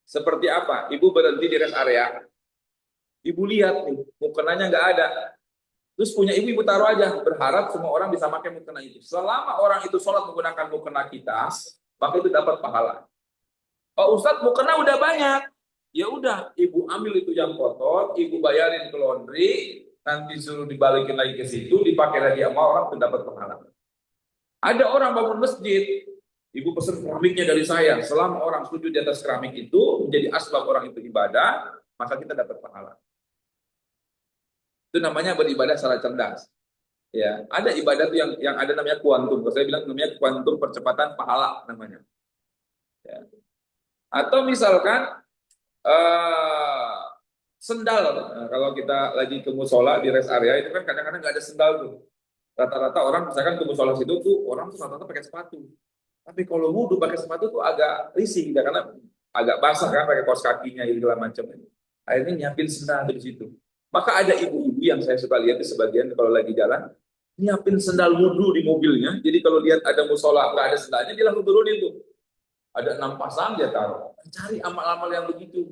Speaker 1: Seperti apa? Ibu berhenti di rest area. Ibu lihat nih, mukenanya nggak ada. Terus punya ibu taruh aja, berharap semua orang bisa pakai mukena itu. Selama orang itu sholat menggunakan mukena kita, maka itu dapat pahala. Oh Ustadz, mukena udah banyak. Ya udah, ibu ambil itu yang kotor, ibu bayarin ke laundry, nanti suruh dibalikin lagi ke situ, dipakai lagi sama orang, itu dapat pahala. Ada orang bangun masjid, ibu pesan keramiknya dari saya. Selama orang sujud di atas keramik itu menjadi asbab orang itu ibadah, maka kita dapat pahala. Itu namanya beribadah secara cerdas. Ya, ada ibadah tuh yang ada namanya kuantum. Kalau saya bilang namanya kuantum percepatan pahala namanya. Ya. Atau misalkan sendal. Nah, kalau kita lagi ke musola di rest area itu kan kadang-kadang nggak ada sendal tuh. Rata-rata orang misalkan ke musola situ tuh orang tuh rata-rata pakai sepatu. Tapi kalau wudhu pakai sepatu tuh agak risih gitu, karena agak basah kan pakai kaos kakinya segala macam. Akhirnya nyiapin sendal di situ. Maka ada ibu-ibu yang saya suka lihat di sebagian kalau lagi jalan nyiapin sendal wudhu di mobilnya. Jadi kalau lihat ada musola nggak ada sendalnya dia langsung turunin tuh. Ada 6 pasang dia taruh. Cari amal-amal yang begitu.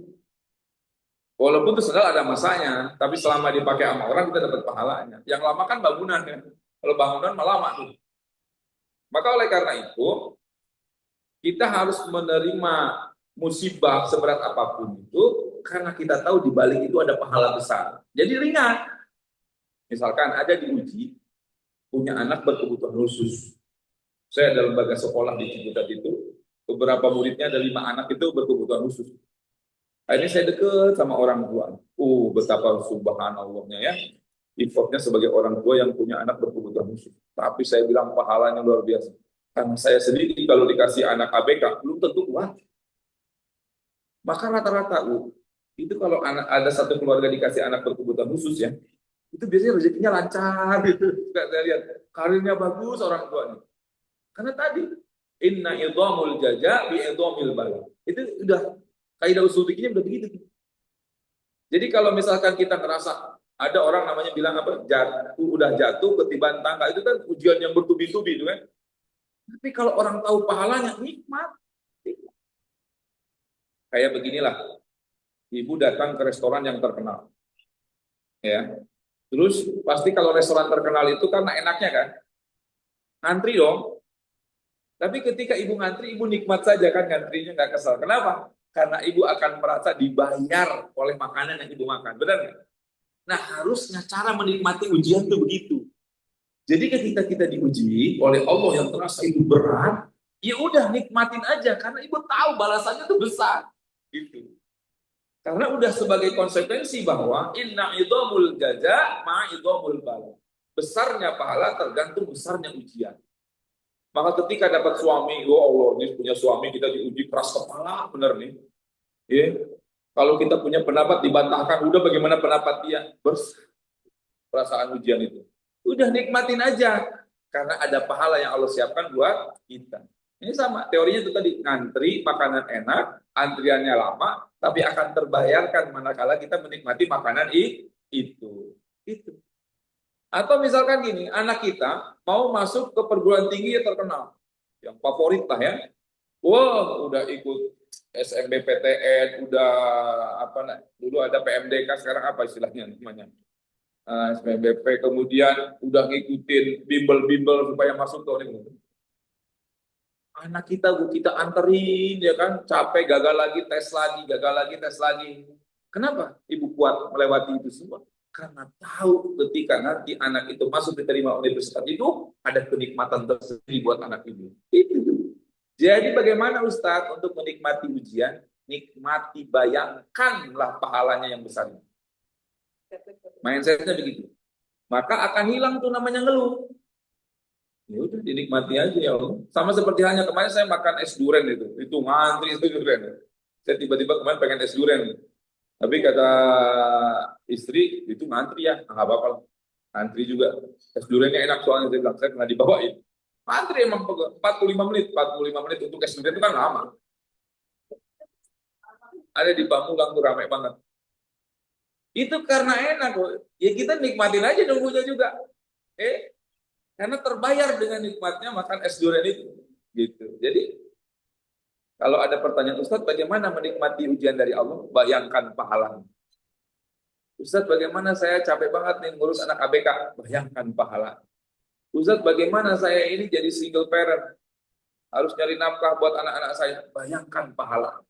Speaker 1: Walaupun itu sendal ada masanya, tapi selama dipakai sama orang kita dapat pahalanya. Yang lama kan bangunan ya. Kalau bangunan malah lama tuh. Maka oleh karena itu kita harus menerima musibah seberat apapun itu karena kita tahu di balik itu ada pahala besar. Jadi ringan. Misalkan ada diuji punya anak berkebutuhan khusus. Saya ada lembaga sekolah di Ciputat itu, beberapa muridnya ada 5 anak itu berkebutuhan khusus. Akhirnya saya deket sama orang tua. Betapa subhanallahnya ya. Effortnya sebagai orang tua yang punya anak berkebutuhan khusus. Tapi saya bilang pahalanya luar biasa. Karena saya sendiri kalau dikasih anak ABK belum tentu kuat. Maka rata-rata itu kalau ada satu keluarga dikasih anak berkebutuhan khusus ya, itu biasanya rezekinya lancar gitu. Saya lihat karirnya bagus orang tuanya. Karena tadi inna idhamul jaza bi idhamil bala. Itu udah kaidah usul fikihnya udah begitu. Jadi kalau misalkan kita ngerasa ada orang namanya bilang apa? Udah jatuh ketiban tangga, itu kan ujian yang bertubi-tubi itu kan. Tapi kalau orang tahu pahalanya, nikmat. Kayak beginilah, ibu datang ke restoran yang terkenal. Ya. Terus pasti kalau restoran terkenal itu karena enaknya kan, antri dong. Tapi ketika ibu ngantri, ibu nikmat saja kan ngantrinya nggak kesal. Kenapa? Karena ibu akan merasa dibayar oleh makanan yang ibu makan. Benar nggak? Nah, harusnya cara menikmati ujian itu begitu. Jadi ketika kita diuji oleh Allah yang terasa itu berat, ya udah nikmatin aja karena ibu tahu balasannya itu besar. Gitu. Karena udah sebagai konsekuensi bahwa inna idhamul jaza ma idhamul bala. Besarnya pahala tergantung besarnya ujian. Maka ketika dapat suami, oh Allah, ini punya suami kita diuji keras kepala, benar nih. Ya. Kalau kita punya pendapat dibantahkan, udah bagaimana pendapat dia? Perasaan ujian itu. Udah nikmatin aja. Karena ada pahala yang Allah siapkan buat kita. Ini sama, teorinya itu tadi, ngantri, makanan enak, antriannya lama, tapi akan terbayarkan manakala kita menikmati makanan itu. Itu. Atau misalkan gini, anak kita mau masuk ke perguruan tinggi yang terkenal, yang favorit lah ya. Wah, udah ikut SMBPTN, udah apa nah, dulu ada PMDK, sekarang apa istilahnya namanya? SMBP, kemudian udah ngikutin bimbel-bimbel supaya masuk ke universitas. Anak kita bu kita anterin ya kan, capek gagal lagi tes lagi, gagal lagi tes lagi. Kenapa ibu kuat melewati itu semua? Karena tahu ketika nanti anak itu masuk diterima universitas itu ada kenikmatan tersendiri buat anak ibu. Itu. Jadi bagaimana Ustadz untuk menikmati ujian? Nikmati, bayangkanlah pahalanya yang besar. Mindsetnya begitu. Maka akan hilang tuh namanya ngeluh. Ya udah dinikmati aja ya Allah. Sama seperti halnya kemarin saya makan es durian itu ngantri es durian. Saya tiba-tiba kemarin pengen es durian, tapi kata istri itu ngantri ya, nggak apa-apa lah. Antri juga. Es duriannya enak soalnya saya bilang saya pernah dibawain. Antri emang 45 menit, 45 menit untuk es durian itu kan lama. Ada di Pamulang tuh ramai banget. Itu karena enak kok. Ya kita nikmatin aja nunggunya juga. Karena terbayar dengan nikmatnya makan es durian itu. Gitu. Jadi kalau ada pertanyaan Ustadz, bagaimana menikmati ujian dari Allah? Bayangkan pahalanya. Ustadz, bagaimana saya capek banget nih ngurus anak ABK? Bayangkan pahala. Ustadz, bagaimana saya ini jadi single parent? Harus nyari nafkah buat anak-anak saya. Bayangkan pahala.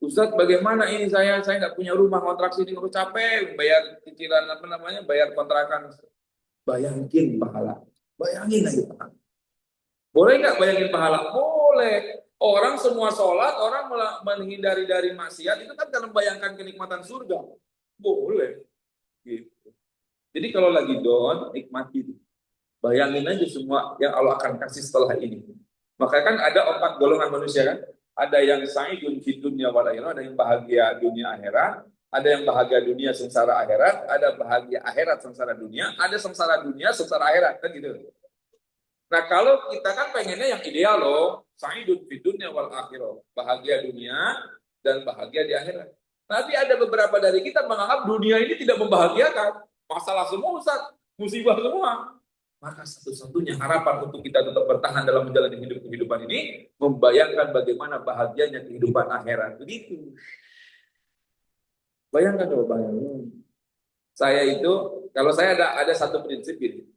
Speaker 1: Ustadz, bagaimana ini saya nggak punya rumah, kontrak sini, aku capek bayar cicilan apa namanya, bayar kontrakan. Bayangin pahala. Bayangin aja pahala. Boleh nggak bayangin pahala? Boleh. Orang semua sholat, orang menghindari dari maksiat, itu kan dalam bayangkan kenikmatan surga. Boleh. Gitu. Jadi kalau lagi down, nikmati. Bayangin aja semua yang Allah akan kasih setelah ini. Maka kan ada 4 golongan manusia kan. Ada yang sa'idun fid dunya wal akhirah, ada yang bahagia dunia akhirat, ada yang bahagia dunia sengsara akhirat, ada bahagia akhirat sengsara dunia, ada sengsara dunia sengsara akhirat kan gitu. Nah, kalau kita kan pengennya yang ideal loh, sa'idun fid dunya wal akhirah, bahagia dunia dan bahagia di akhirat. Tapi ada beberapa dari kita menganggap dunia ini tidak membahagiakan. Masalah semua Ustaz, musibah semua. Maka satu-satunya harapan untuk kita tetap bertahan dalam menjalani kehidupan ini, membayangkan bagaimana bahagianya kehidupan akhirat. Begitu. Bayangkan dong, bayangkan. Saya itu, kalau saya ada satu prinsip ini.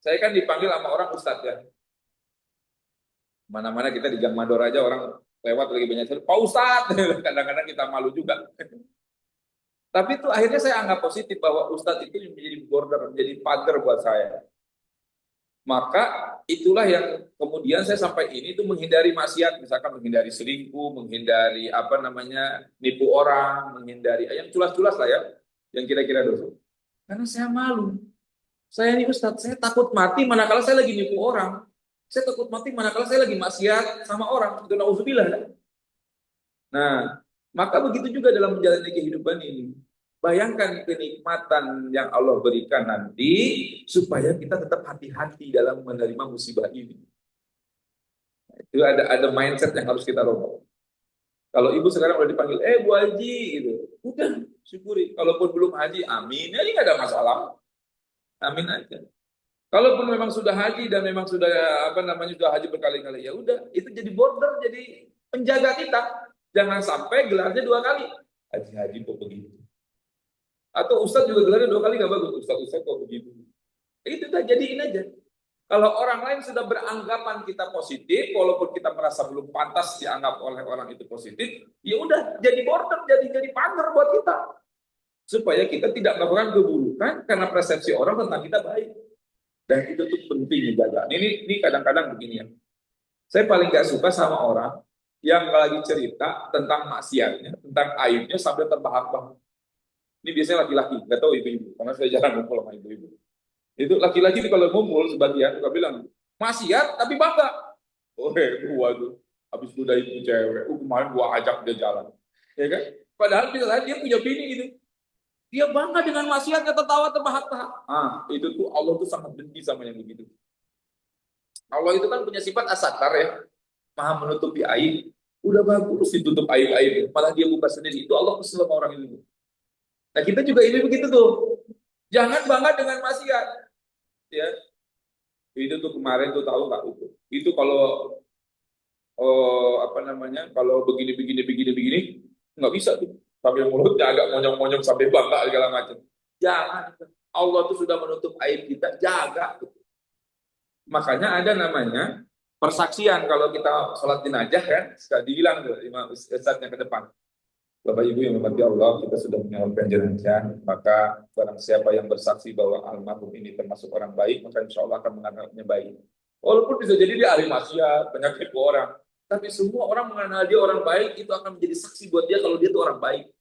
Speaker 1: Saya kan dipanggil sama orang Ustadz ya. Mana-mana kita di Gang Mador aja orang lewat lagi banyak cerita, Pak Ustadz. Kadang-kadang kita malu juga. Tapi itu akhirnya saya anggap positif bahwa Ustadz itu menjadi border, menjadi pagar buat saya. Maka itulah yang kemudian saya sampai ini itu menghindari maksiat, misalkan menghindari selingkuh, menghindari apa namanya nipu orang, menghindari yang culas-culas lah ya, yang kira-kira dosa. Karena saya malu. Saya ini Ustadz, saya takut mati manakala saya lagi nipu orang. Saya takut mati manakala saya lagi maksiat sama orang. Itu nauzubillah. Nah, maka begitu juga dalam menjalani kehidupan ini. Bayangkan kenikmatan yang Allah berikan nanti supaya kita tetap hati-hati dalam menerima musibah ini. Itu ada mindset yang harus kita rubah. Kalau ibu sekarang udah dipanggil, Bu Haji gitu, udah syukuri. Kalaupun belum haji, amin. Ini nggak ada masalah, amin aja. Kalaupun memang sudah haji dan memang sudah apa namanya sudah haji berkali-kali, ya udah itu jadi border, jadi penjaga kita. Jangan sampai gelarnya 2 kali. Haji-haji kok begitu. Atau Ustadz juga gelarnya 2 kali nggak bagus. Ustadz kok begitu. Itu dah jadiin aja. Kalau orang lain sudah beranggapan kita positif, walaupun kita merasa belum pantas dianggap oleh orang itu positif, ya udah jadi border, jadi pagar buat kita, supaya kita tidak melakukan keburukan karena persepsi orang tentang kita baik. Dan itu tuh penting dijaga. Ini kadang-kadang begini ya. Saya paling gak suka sama orang yang lagi cerita tentang maksiatnya, tentang aibnya sampai terbahak-bahak. Ini biasanya laki-laki, nggak tahu ibu-ibu, karena saya jarang ngumpul sama ibu-ibu. Itu laki-laki itu kalau ngumpul sebagian suka bilang maksiat tapi bangga. Oh, gua tuh habis godain itu cewek, kemarin gua ajak dia jalan, ya kan? Padahal dia punya bini itu, dia bangga dengan maksiatnya, tertawa terbahak-bahak. Itu tuh Allah tuh sangat benci sama yang begitu. Allah itu kan punya sifat asatar ya, maha menutupi aib. Udah bagus ditutup aib-aib, malah dia buka sendiri. Itu Allah kesel sama orang itu. Nah kita juga ini begitu tuh. Jangan bangga dengan maksiat. Ya, itu tuh kemarin tuh tahu nggak itu? Itu kalau apa namanya? Kalau begini nggak bisa tuh. Sampai mulutnya agak monyong-monyong sampai bangga segala macam. Jangan. Allah tuh sudah menutup aib kita, jaga. Makanya ada namanya persaksian kalau kita sholat jenazah kan, sekali dibilang tuh imam ustadznya ke depan. Bapak Ibu yang dirahmati Allah, kita sudah menyampaikan jenazah, maka barang siapa yang bersaksi bahwa almarhum ini termasuk orang baik, maka insya Allah akan menganggapnya baik. Walaupun bisa jadi dia ahli maksiat, penyakit orang, tapi semua orang mengenal dia orang baik, itu akan menjadi saksi buat dia kalau dia itu orang baik.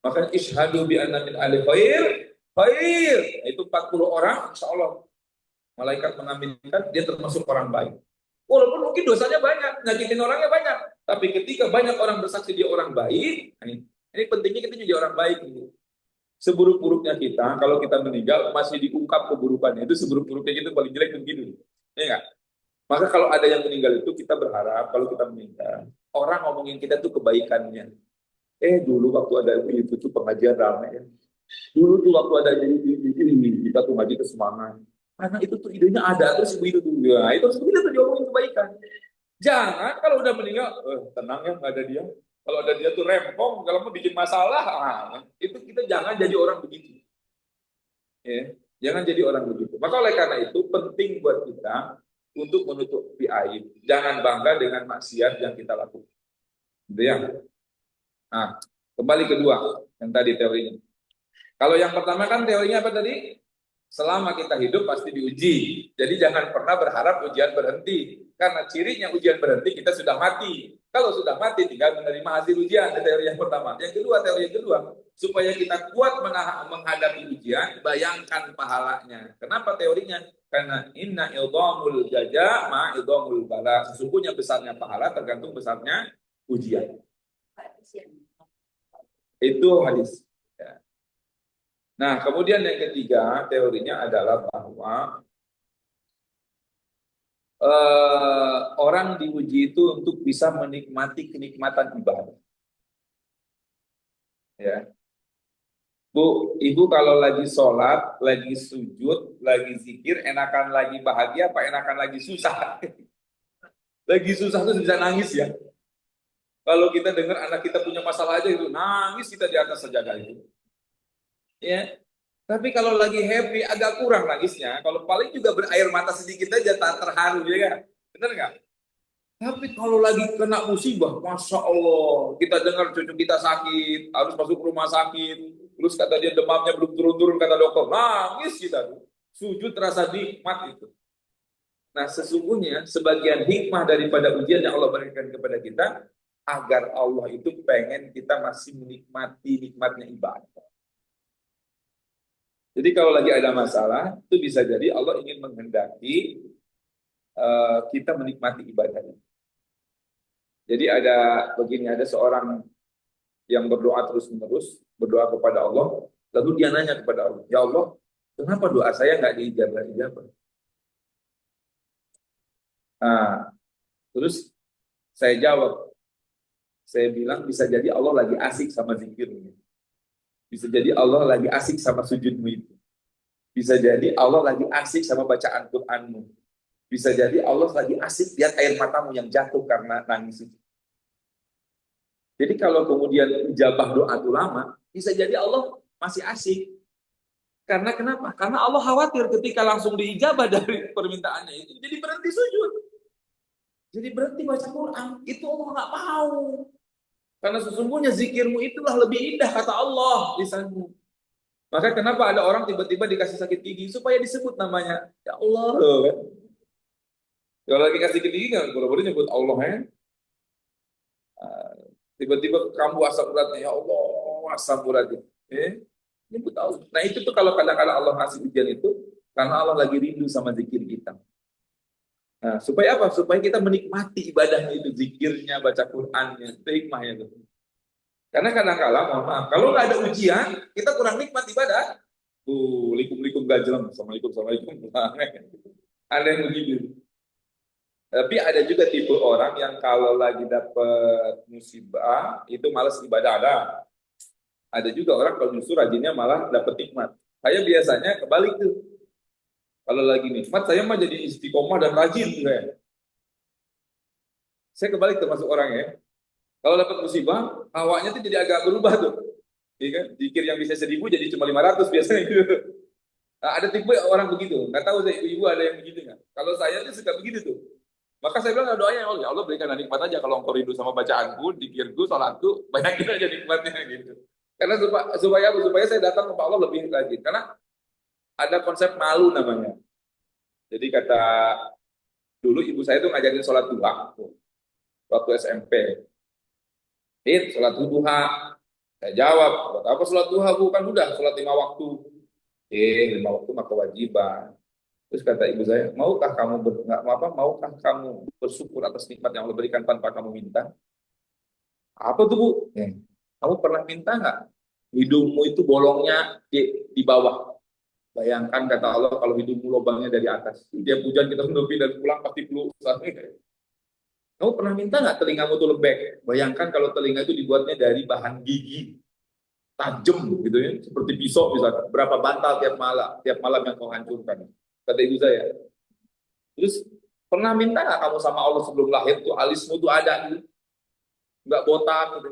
Speaker 1: Maka ishadu bi anna min ahli khair, khair. Itu 40 orang, insya Allah malaikat mengaminkan dia termasuk orang baik. Walaupun mungkin dosanya banyak, nyakitin orangnya banyak, tapi ketika banyak orang bersaksi dia orang baik, ini pentingnya kita jadi orang baik. Seburuk-buruknya kita, kalau kita meninggal masih diungkap keburukannya, itu seburuk-buruknya itu paling jelek begitu. Ya enggak? Maka kalau ada yang meninggal itu kita berharap kalau kita meninggal, orang ngomongin kita tuh kebaikannya. Dulu waktu ada itu tuh pengajian ramai ya. Dulu tuh waktu ada ini kita tuh ngaji ke semangat. Karena itu tuh idenya ada terus ibu itu dulu ya. Itu harus kita tuh diomongin kebaikan. Jangan kalau udah meninggal, tenang ya nggak ada dia. Kalau ada dia tuh rempong, kalau mau bikin masalah, itu kita jangan jadi orang begitu. Ya, jangan jadi orang begitu. Maka oleh karena itu penting buat kita untuk menutupi aib. Jangan bangga dengan maksiat yang kita lakukan. Gitu ya. Nah, kembali kedua yang tadi teorinya. Kalau yang pertama kan teorinya apa tadi? Selama kita hidup pasti diuji. Jadi jangan pernah berharap ujian berhenti. Karena cirinya ujian berhenti kita sudah mati. Kalau sudah mati tinggal menerima hasil ujian. Itu teori yang pertama. Yang kedua, teori yang kedua. Supaya kita kuat menghadapi ujian, bayangkan pahalanya. Kenapa teorinya? Karena inna idhamul jaza ma idhamul bala. Sesungguhnya besarnya pahala tergantung besarnya ujian. Itu hadis. Nah, kemudian yang ketiga teorinya adalah bahwa orang diuji itu untuk bisa menikmati kenikmatan ibadah. Ya, Bu, Ibu kalau lagi sholat, lagi sujud, lagi zikir, enakan lagi bahagia, apa enakan lagi susah? Lagi susah tuh bisa nangis ya. Kalau kita dengar anak kita punya masalah aja itu nangis kita di atas sejadah itu. Ya, tapi kalau lagi happy agak kurang nangisnya. Kalau paling juga berair mata sedikit aja tak terharu ya kan? Benar nggak? Tapi kalau lagi kena musibah, masya Allah, kita dengar cucu kita sakit, harus masuk rumah sakit, terus kata dia demamnya belum turun-turun kata dokter, nangis kita tuh. Sujud terasa nikmat itu. Nah sesungguhnya sebagian hikmah daripada ujian yang Allah berikan kepada kita agar Allah itu pengen kita masih menikmati nikmatnya ibadah. Jadi kalau lagi ada masalah, itu bisa jadi Allah ingin menghendaki kita menikmati ibadah. Jadi ada seorang yang berdoa terus-menerus, berdoa kepada Allah, lalu dia nanya kepada Allah, ya Allah, kenapa doa saya nggak diijabah? Nah, terus saya jawab, saya bilang bisa jadi Allah lagi asik sama zikirmu. Bisa jadi Allah lagi asik sama sujudmu itu. Bisa jadi Allah lagi asik sama bacaan Qur'anmu. Bisa jadi Allah lagi asik lihat air matamu yang jatuh karena nangis itu. Jadi kalau kemudian ijabah doa itu lama, bisa jadi Allah masih asik. Karena kenapa? Karena Allah khawatir ketika langsung diijabah dari permintaannya itu, jadi berhenti sujud. Jadi berhenti baca Quran. Itu Allah nggak mau. Karena sesungguhnya zikirmu itulah lebih indah, kata Allah lisanmu. Maka kenapa ada orang tiba-tiba dikasih sakit gigi supaya disebut namanya. Ya Allah. Loh, kan? Kalau lagi kasih sakit gigi nggak boleh nyebut Allah ya. Tiba-tiba kamu asam uratnya, ya Allah asam uratnya. Nyebut Allah. Nah itu tuh kalau kadang-kadang Allah ngasih ujian itu karena Allah lagi rindu sama zikir kita. Nah, supaya apa? Supaya kita menikmati ibadahnya itu, zikirnya, baca Qur'annya, itu hikmahnya itu. Karena kadang-kadang, mohon maaf, kalau nggak ada ujian, kita kurang nikmat ibadah. Likum-likum gajlem, assalamualaikum, assalamualaikum. Ada yang begitu. Tapi ada juga tipe orang yang kalau lagi dapat musibah, itu malas ibadah. Ada juga orang kalau justru rajinnya malah dapat nikmat. Saya biasanya kebalik tuh. Kalau lagi nikmat, saya mah jadi istiqomah dan rajin. Saya kebalik termasuk orang ya. Kalau dapat musibah, awaknya tuh jadi agak berubah tuh. Iya kan? Zikir yang bisa 1.000 jadi cuma 500 biasanya gitu. Nah, ada tipe orang begitu. Nggak tahu saya ibu-ibu ada yang begitu nggak? Kalau saya tuh suka begitu tuh. Maka saya bilang doanya, oh ya Allah berikan nikmat aja kalau engkau rindu sama bacaanku, zikirku, salatku, banyakin aja nikmatnya gitu. Karena supaya saya datang kepada Allah lebih rajin. Karena ada konsep malu namanya. Jadi kata dulu ibu saya tuh ngajarin sholat duha waktu SMP. Sholat duha. Saya jawab, buat apa sholat duha bu? Kan udah sholat 5 waktu. 5 waktu mah kewajiban. Terus kata ibu saya, maukah kamu bersyukur atas nikmat yang Allah berikan tanpa kamu minta? Apa tuh bu? Kamu pernah minta nggak? Hidungmu itu bolongnya di bawah. Bayangkan kata Allah kalau hidungmu lubangnya dari atas. Dia hujan kita menutupi dan pulang pasti flu. Kamu pernah minta nggak telingamu tuh lembek? Bayangkan kalau telinga itu dibuatnya dari bahan gigi tajam gitu ya, seperti pisau misalkan. Berapa bantal tiap malam yang kau hancurkan? Kata ibu saya. Terus pernah minta nggak kamu sama Allah sebelum lahir tuh alismu tuh ada gitu, nggak botak gitu.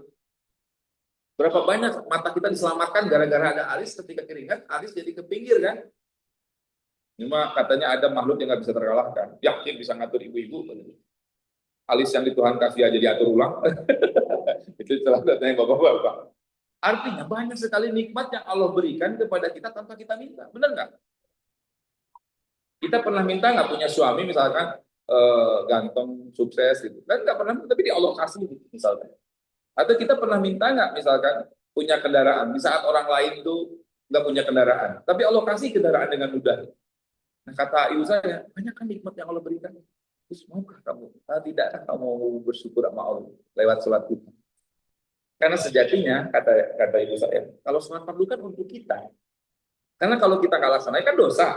Speaker 1: Berapa banyak mata kita diselamatkan gara-gara ada alis, ketika keringat alis jadi ke pinggir kan? Cuma katanya ada makhluk yang nggak bisa terkalahkan. Yakin bisa ngatur ibu-ibu. Alis yang di Tuhan kasih aja diatur ulang. Itu salah satunya bapak-bapak. Artinya banyak sekali nikmat yang Allah berikan kepada kita tanpa kita minta. Benar nggak? Kita pernah minta nggak punya suami misalkan ganteng, sukses gitu. Kan nggak pernah, tapi di Allah kasih gitu, misalkan. Atau kita pernah minta nggak misalkan punya kendaraan. Di saat orang lain tuh nggak punya kendaraan. Tapi Allah kasih kendaraan dengan mudah. Nah kata ibu saya, banyak kan nikmat yang Allah berikan. Terus maukah kamu? Tidakkah kamu bersyukur sama Allah lewat sholat kita? Karena sejatinya, kata ibu saya, kalau sholat fardu kan untuk kita. Karena kalau kita nggak laksanakan kan dosa.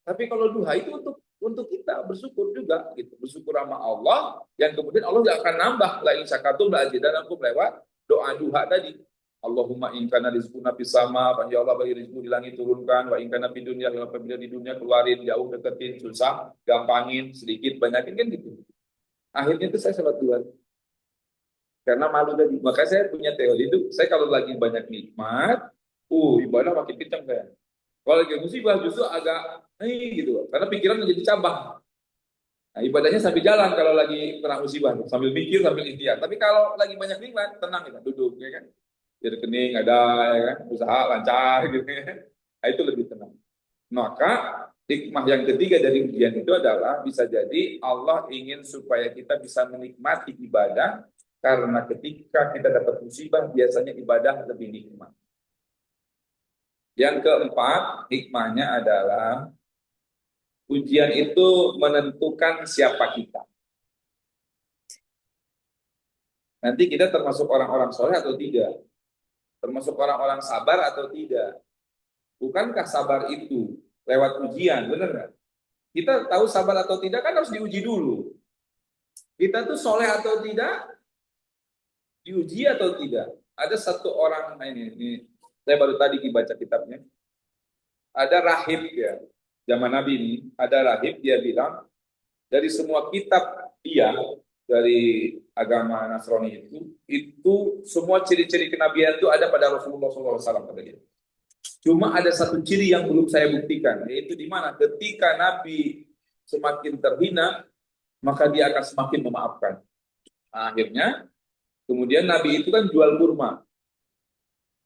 Speaker 1: Tapi kalau duha itu untuk kita bersyukur juga, gitu. Bersyukur sama Allah, yang kemudian Allah tidak akan nambah. La in syakartum la azidannakum lewat doa duha tadi. Allahumma in kana rizquna fis sama, ya Allah bagi rezeki di langit turunkan, wa in kana fid dunya, ya apabila di dunia keluarin, jauh deketin, susah, gampangin, sedikit banyakin kan gitu. Akhirnya itu saya sholat duha. Karena malu tadi. Maka saya punya teori itu, saya kalau lagi banyak nikmat, ibadah makin kencang saya. Kalau lagi musibah justru agak gitu. Karena pikiran menjadi cabang. Nah, ibadahnya sambil jalan kalau lagi kena musibah, sambil mikir, sambil ikhtiar. Tapi kalau lagi banyak nikmat, tenang kita duduk, ya kan. Jadi rekening ada, ya kan, usaha lancar, gitu. Ya. Nah, itu lebih tenang. Maka hikmah yang ketiga dari ujian itu adalah bisa jadi Allah ingin supaya kita bisa menikmati ibadah karena ketika kita dapat musibah biasanya ibadah lebih nikmat. Yang keempat, hikmahnya adalah ujian itu menentukan siapa kita. Nanti kita termasuk orang-orang soleh atau tidak? Termasuk orang-orang sabar atau tidak? Bukankah sabar itu lewat ujian, benar nggak? Kita tahu sabar atau tidak kan harus diuji dulu. Kita tuh soleh atau tidak, diuji atau tidak. Ada satu orang, ini saya baru tadi dibaca kitabnya. Ada rahib ya, zaman Nabi ini, ada rahib, dia bilang, dari semua kitab dia, dari agama Nasrani itu semua ciri-ciri kenabian itu ada pada Rasulullah SAW, kata dia. Cuma ada satu ciri yang belum saya buktikan, yaitu di mana ketika Nabi semakin terhina, maka dia akan semakin memaafkan. Akhirnya, kemudian Nabi itu kan jual kurma.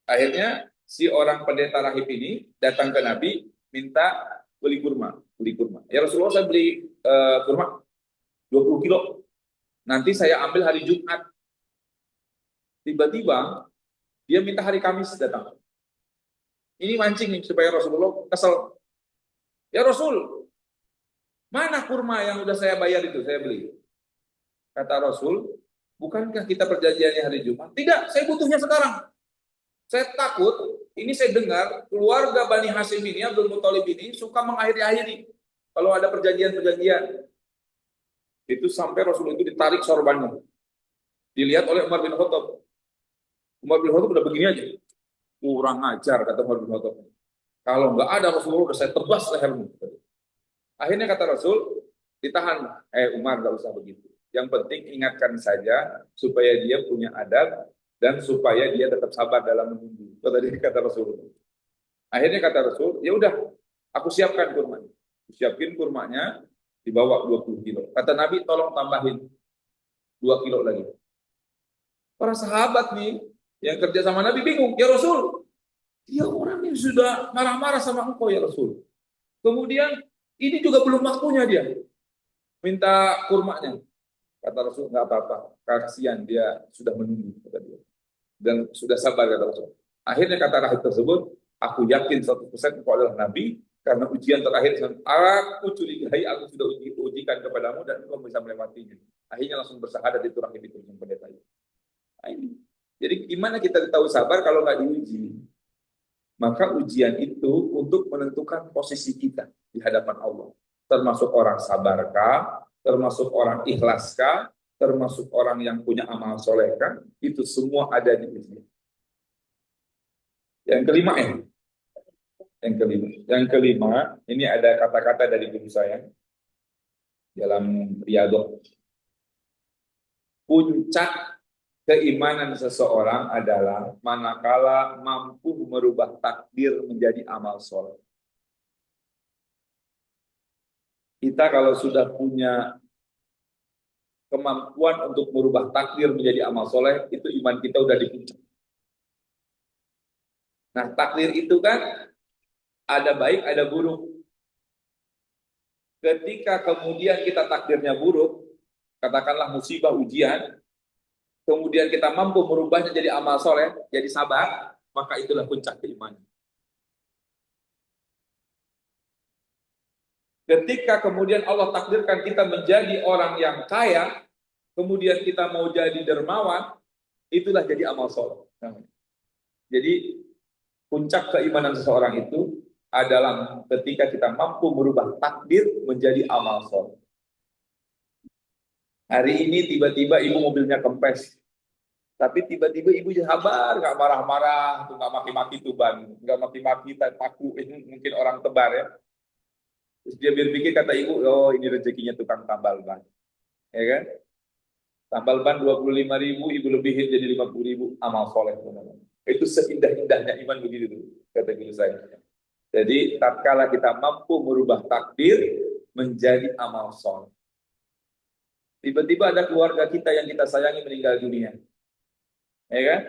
Speaker 1: Akhirnya si orang pendeta rahib ini datang ke Nabi minta beli kurma, beli kurma. Ya Rasulullah, saya beli kurma 20 kilo. Nanti saya ambil hari Jumat. Tiba-tiba dia minta hari Kamis datang. Ini mancing nih supaya Rasulullah kesel. Ya Rasul, mana kurma yang udah saya bayar itu, saya beli. Kata Rasul, bukankah kita perjanjiannya hari Jumat? Tidak, saya butuhnya sekarang. Saya takut, ini saya dengar, keluarga Bani Hashim ini, Abdul Muthalib ini, suka mengakhiri-akhiri. Kalau ada perjanjian-perjanjian. Itu sampai Rasul itu ditarik sorbannya. Dilihat oleh Umar bin Khattab. Umar bin Khattab udah begini aja. Kurang ajar, kata Umar bin Khattab. Kalau nggak ada Rasulullah, udah saya tebas lehermu. Akhirnya kata Rasul, ditahan. Umar, nggak usah begitu. Yang penting ingatkan saja, supaya dia punya adab, dan supaya dia tetap sabar dalam menunggu. Kata Rasulullah. Akhirnya kata Rasul, ya udah, aku siapkan kurmanya. Siapin kurmanya, dibawa 20 kilo. Kata Nabi, tolong tambahin 2 kilo lagi. Para sahabat nih, yang kerja sama Nabi bingung. Ya Rasul, dia orang yang sudah marah-marah sama engkau ya Rasul. Kemudian, ini juga belum waktunya dia. Minta kurmanya. Kata Rasul, nggak apa-apa. Kasihan dia sudah menunggu, kata dia. Dan sudah sabar, kata Rasul. Akhirnya kata rahib tersebut, aku yakin 100% engkau adalah Nabi, karena ujian terakhir, aku curigai, aku sudah ujikan kepadamu, dan engkau bisa melewatinya. Akhirnya langsung bersahadat itu rahib itu, yang pendeta itu. Jadi gimana kita tahu sabar kalau nggak diuji? Maka ujian itu untuk menentukan posisi kita di hadapan Allah. Termasuk orang sabarkah, termasuk orang ikhlaskah, termasuk orang yang punya amal solehkah, itu semua ada di ujian. Yang kelima ya. Yang kelima, ini ada kata-kata dari guru saya dalam Riyadhah. Puncak keimanan seseorang adalah manakala mampu merubah takdir menjadi amal soleh. Kita kalau sudah punya kemampuan untuk merubah takdir menjadi amal soleh, itu iman kita udah di puncak. Nah, takdir itu kan ada baik, ada buruk. Ketika kemudian kita takdirnya buruk, katakanlah musibah, ujian, kemudian kita mampu merubahnya jadi amal soleh, jadi sabar, maka itulah puncak keimanan. Ketika kemudian Allah takdirkan kita menjadi orang yang kaya, kemudian kita mau jadi dermawan, itulah jadi amal soleh. Jadi puncak keimanan seseorang itu adalah ketika kita mampu merubah takdir menjadi amal soleh. Hari ini tiba-tiba ibu mobilnya kempes, tapi tiba-tiba ibu sabar, nggak marah-marah, nggak maki-maki tuh ban, nggak maki-maki paku, ini mungkin orang tebar ya. Terus dia berpikir, kata ibu, oh ini rezekinya tukang tambal ban, ya kan? Tambal ban 25.000, ibu lebihin jadi 50.000, amal soleh. Itu seindah-indahnya iman begitu, kata guru saya. Jadi tatkala kita mampu merubah takdir menjadi amal soleh. Tiba-tiba ada keluarga kita yang kita sayangi meninggal dunia, ya kan?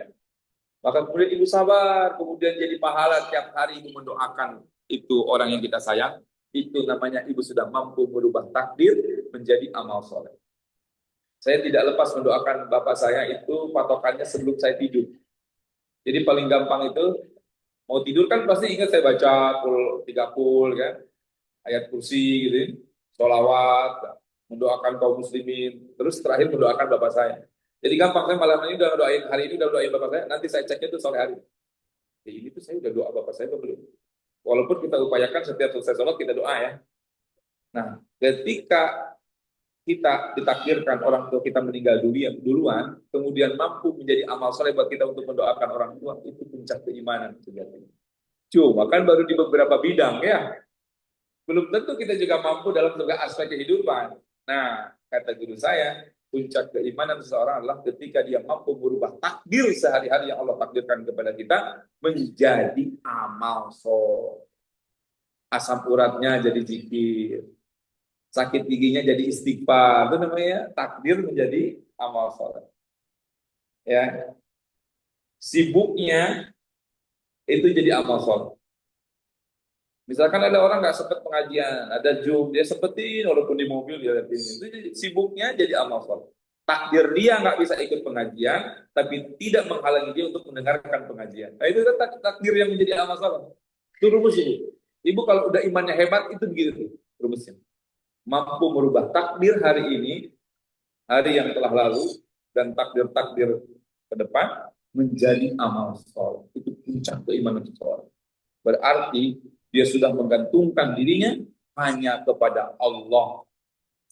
Speaker 1: Maka kemudian ibu sabar, kemudian jadi pahala tiap hari ibu mendoakan itu orang yang kita sayang. Itu namanya ibu sudah mampu merubah takdir menjadi amal soleh. Saya tidak lepas mendoakan bapak saya, itu patokannya sebelum saya tidur. Jadi paling gampang itu, mau tidur kan pasti ingat saya baca kul 30 kan, ayat kursi gitu, sholawat, mendoakan kaum muslimin, terus terakhir mendoakan bapak saya. Jadi gampang, saya malam ini udah doain, hari ini udah doain bapak saya, nanti saya ceknya tuh sore hari. Jadi ini tuh saya udah doa bapak saya belum? Walaupun kita upayakan setiap selesai sholat kita doa ya. Nah, ketika kita ditakdirkan orang tua kita meninggal duluan, kemudian mampu menjadi amal soleh buat kita untuk mendoakan orang tua, itu puncak keimanan sejatinya. Cuma kan baru di beberapa bidang ya. Belum tentu kita juga mampu dalam segala aspek kehidupan. Nah, kata guru saya, Puncak keimanan seseorang adalah ketika dia mampu merubah takdir sehari-hari yang Allah takdirkan kepada kita menjadi amal soleh. Asam uratnya jadi zikir, sakit giginya jadi istighfar, itu namanya takdir menjadi amal soleh. Ya, sibuknya itu jadi amal soleh. Misalkan ada orang nggak sempet pengajian, ada Zoom, dia sempetin walaupun di mobil dia lihat ini. Itu sibuknya jadi amal soleh. Takdir dia nggak bisa ikut pengajian, tapi tidak menghalangi dia untuk mendengarkan pengajian. Nah, itu kan takdir yang menjadi amal soleh. Itu rumus ini. Ibu kalau udah imannya hebat itu begitu tuh rumusnya. Mampu merubah takdir hari ini, hari yang telah lalu, dan takdir-takdir ke depan menjadi amal soleh. Itu puncak keimanan seseorang. Berarti dia sudah menggantungkan dirinya hanya kepada Allah.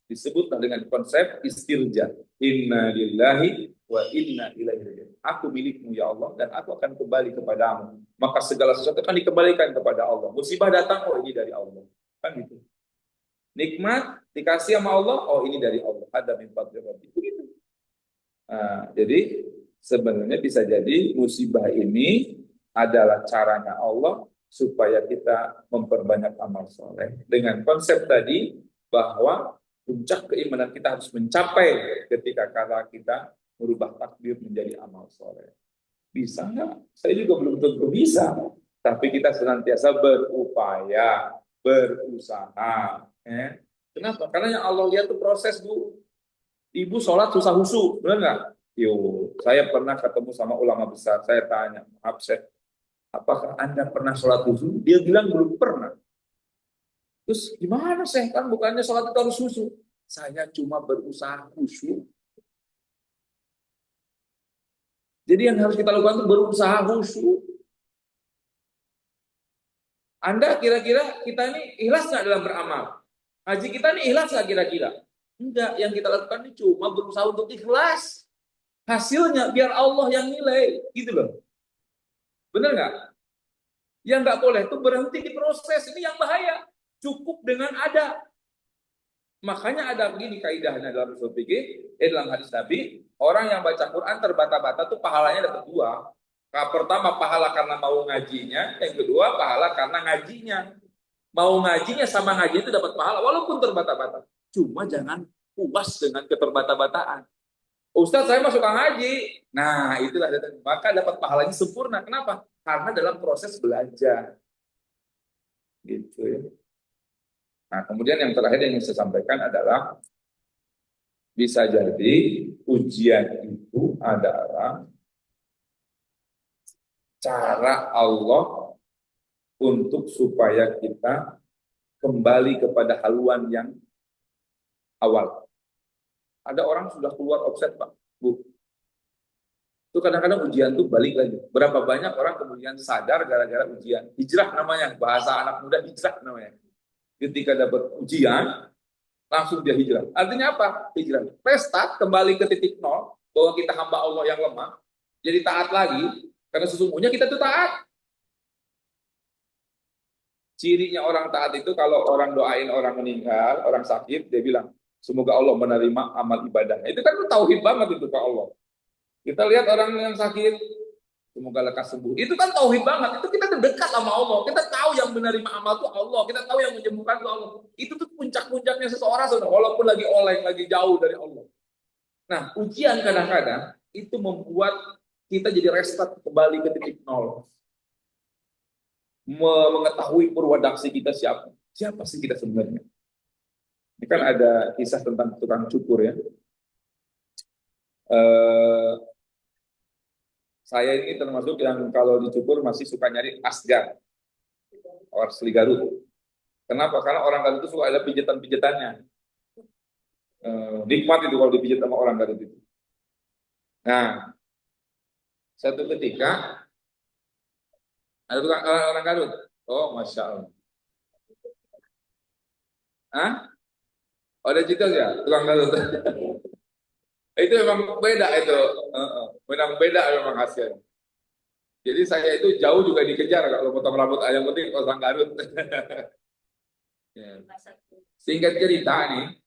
Speaker 1: Disebutlah dengan konsep istirja. Inna lillahi wa inna ilaihi raji'un. Aku milikmu ya Allah dan aku akan kembali kepadamu. Maka segala sesuatu akan dikembalikan kepada Allah. Musibah datang, oh ini dari Allah. Kan gitu. Nikmat dikasih sama Allah, oh ini dari Allah. Ada min fadli rabbi. Begitu. Nah, jadi sebenarnya bisa jadi musibah ini adalah caranya Allah supaya kita memperbanyak amal soleh. Dengan konsep tadi bahwa puncak keimanan kita harus mencapai ketika kala kita merubah takdir menjadi amal soleh. Bisa nggak? Saya juga belum tentu bisa. Tapi kita senantiasa berupaya, berusaha. Kenapa? Karena yang Allah lihat itu proses, Bu. Ibu sholat susah husu, benar nggak? Yo, saya pernah ketemu sama ulama besar. Saya tanya, maaf saya, apakah Anda pernah sholat khusyuk? Dia bilang belum pernah. Terus gimana sih? Kan bukannya sholat itu harus khusyuk. Saya cuma berusaha khusyuk. Jadi yang harus kita lakukan itu berusaha khusyuk. Anda kira-kira kita ini ikhlas nggak dalam beramal? Haji kita ini ikhlas nggak kira-kira? Enggak, yang kita lakukan ini cuma berusaha untuk ikhlas. Hasilnya biar Allah yang nilai, gitu loh. Benar nggak? Yang nggak boleh itu berhenti di proses, ini yang bahaya. Cukup dengan ada. Makanya ada begini kaidahnya dalam usul fikih, dalam hadis Nabi, orang yang baca Quran terbata-bata tuh pahalanya dapat dua. Pertama pahala karena mau ngajinya, yang kedua pahala karena ngajinya. Mau ngajinya sama ngaji itu dapat pahala walaupun terbata-bata. Cuma jangan puas dengan keterbata-bataan. Ustaz saya masuk ngaji. Nah, itulah maka dapat pahalanya sempurna. Kenapa? Karena dalam proses belajar. Gitu ya. Nah, kemudian yang terakhir yang saya sampaikan adalah bisa jadi ujian itu adalah cara Allah untuk supaya kita kembali kepada haluan yang awal. Ada orang sudah keluar offset, Pak, Bu. Itu kadang-kadang ujian tuh balik lagi. Berapa banyak orang kemudian sadar gara-gara ujian. Hijrah namanya, bahasa anak muda hijrah namanya. Ketika dapat ujian, langsung dia hijrah. Artinya apa? Hijrah. Restart, kembali ke titik nol, bahwa kita hamba Allah yang lemah, jadi taat lagi, karena sesungguhnya kita tuh taat. Cirinya orang taat itu kalau orang doain orang meninggal, orang sakit, dia bilang, semoga Allah menerima amal ibadahnya. Itu kan tauhid banget itu ke Allah. Kita lihat orang yang sakit, semoga lekas sembuh. Itu kan tauhid banget. Itu kita terdekat sama Allah. Kita tahu yang menerima amal itu Allah. Kita tahu yang menyembuhkan itu Allah. Itu tuh puncak-puncaknya seseorang, walaupun lagi oleng, lagi jauh dari Allah. Nah, ujian kadang-kadang itu membuat kita jadi restart kembali ke titik nol. Mengetahui purwadaksi kita siapa. Siapa sih kita sebenarnya? Ini kan ada kisah tentang tukang cukur ya. Saya ini termasuk yang kalau dicukur masih suka nyari asgar. Asli Garut. Kenapa? Karena orang Garut itu suka ada pijetan-pijetannya. Nikmat itu kalau dipijit sama orang Garut itu. Nah, satu ketika ada tukang orang Garut. Oh, Masya Allah. Hah? Oh, ada cerita ya, tukang Garut. Itu memang beda itu. Memang beda memang hasilnya. Jadi saya itu jauh juga dikejar kalau potong rambut ayam penting orang Garut. Ya. Singkat cerita nih,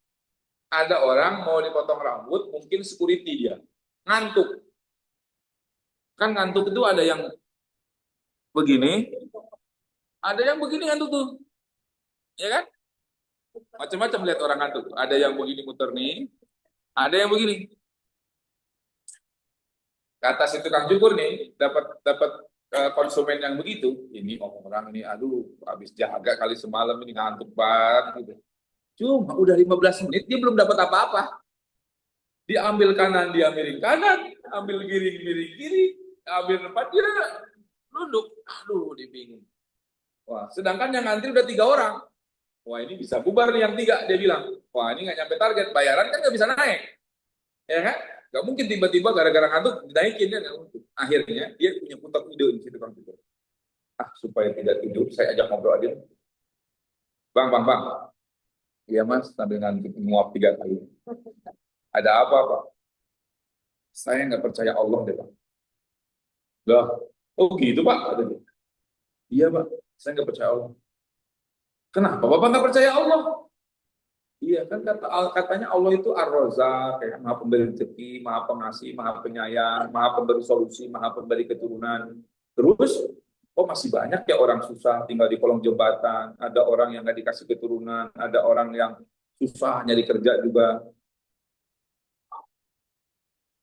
Speaker 1: Ada orang mau dipotong rambut, mungkin security dia. Ngantuk. Kan ngantuk itu ada yang begini, ada yang begini ngantuk tuh. Ya kan? Macam-macam lihat orang ngantuk. Ada yang begini muter nih, ada yang begini. Kata si tukang cukur nih, dapat dapat konsumen yang begitu. Ini orang ini, aduh, habis jaga kali semalam ini ngantuk banget gitu. Cuma udah 15 menit dia belum dapat apa-apa. Diambil kanan, dia miring kanan, ambil kiri, miring kiri, ambil depan dia nunduk. Aduh, dia bingung. Wah, sedangkan yang ngantri udah 3 orang. Wah, ini bisa bubar nih yang 3, dia bilang. Wah, ini nggak nyampe target, bayaran kan nggak bisa naik. Ya kan? Nggak mungkin tiba-tiba gara-gara ngantuk dinaikin, ya nggak mungkin. Akhirnya dia punya putar ide di situ kan. Supaya tidak tidur, saya ajak ngobrol aja. Bang. Iya mas, sambil ngantuk nguap 3 kali. Ada apa, Pak? Saya nggak percaya Allah deh, Pak. Lah, oh gitu, Pak? Kata dia. Iya, Pak. Saya nggak percaya Allah. Kenapa Bapak nggak percaya Allah? Iya kan katanya Allah itu Ar-Razzaq, kayak Maha Pemberi rezeki, Maha Pengasih, Maha Penyayang, Maha Pemberi solusi, Maha Pemberi keturunan. Terus, oh masih banyak ya orang susah tinggal di kolong jembatan, ada orang yang nggak dikasih keturunan, ada orang yang susah nyari kerja juga.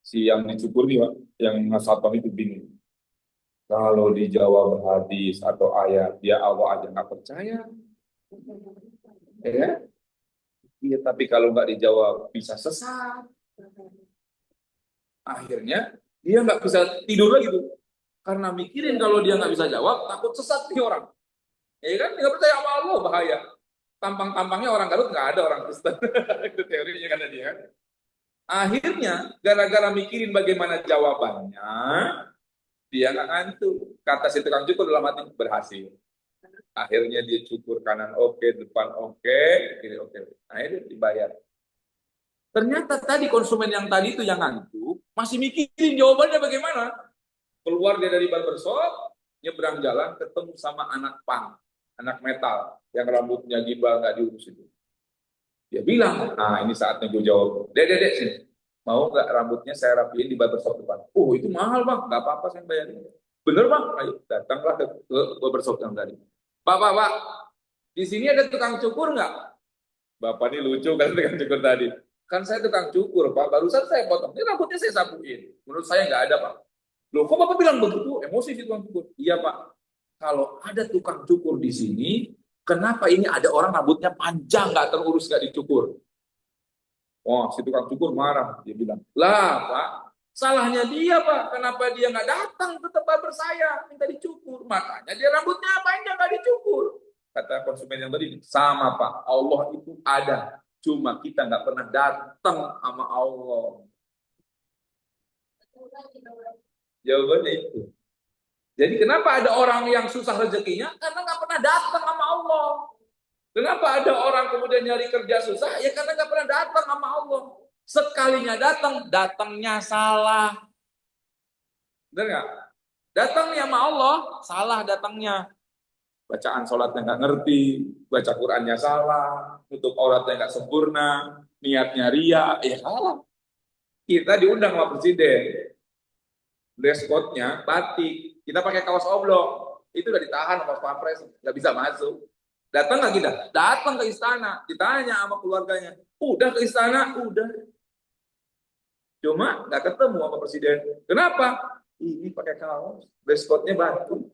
Speaker 1: Si yang dicukur nih, Pak, yang satpam itu bingung. Kalau dijawab hadis atau ayat, dia Allah aja nggak percaya. Ya, iya, tapi kalau nggak dijawab bisa sesat. Akhirnya dia nggak bisa tidur lagi tuh, karena mikirin kalau dia nggak bisa jawab, takut sesat nih orang. Ya kan, nggak percaya sama Allah, bahaya. Tampang-tampangnya orang Garut nggak ada orang Kristen. Itu teorinya kan dia. Akhirnya gara-gara mikirin bagaimana jawabannya, dia nggak ngantuk. Kata si tukang cukur dalam hati, berhasil. Akhirnya dia cukur kanan oke, depan oke, kiri oke. Akhirnya dibayar. Ternyata tadi konsumen yang tadi itu yang ngantuk masih mikirin jawabannya bagaimana. Keluar dia dari barbershop, nyebrang jalan ketemu sama anak punk, anak metal yang rambutnya gimbal nggak diurus itu. Dia bilang, nah ini saatnya gue jawab. Dek, sini. Mau nggak rambutnya saya rapiin di barbershop depan? Oh itu mahal bang, nggak apa-apa saya bayarin. Bener bang, ayo datanglah ke barbershop yang tadi. Pak, di sini ada tukang cukur nggak? Bapak ini lucu kan tukang cukur tadi. Kan saya tukang cukur, Pak. Barusan saya potong. Ini rambutnya saya sapuin. Menurut saya nggak ada, Pak. Loh, kok Bapak bilang begitu? Emosi si tukang cukur. Iya, Pak. Kalau ada tukang cukur di sini, kenapa ini ada orang rambutnya panjang, nggak terurus, nggak dicukur? Oh, si tukang cukur marah. Dia bilang, lah, Pak. Salahnya dia, Pak. Kenapa dia nggak datang ke tempat bersaing, minta dicukur? Makanya dia rambutnya panjang, nggak dicukur. Kata konsumen yang tadi, sama Pak, Allah itu ada. Cuma kita nggak pernah datang sama Allah. Jawabannya itu. Jadi kenapa ada orang yang susah rezekinya? Karena nggak pernah datang sama Allah. Kenapa ada orang kemudian nyari kerja susah? Ya karena nggak pernah datang sama Allah. Sekalinya datang, datangnya salah. Benar nggak? Datangnya sama Allah, salah datangnya. Bacaan sholatnya nggak ngerti, baca Qurannya salah, tutup auratnya nggak sempurna, niatnya ria, ya salah. Kita diundang sama presiden, dress code-nya batik, kita pakai kaos oblong, itu udah ditahan sama pampres, nggak bisa masuk. Datang nggak kita? Datang ke istana, ditanya sama keluarganya, udah ke istana, udah. Cuma nggak ketemu sama presiden. Kenapa? Ini pakai kaos, dress code-nya batik.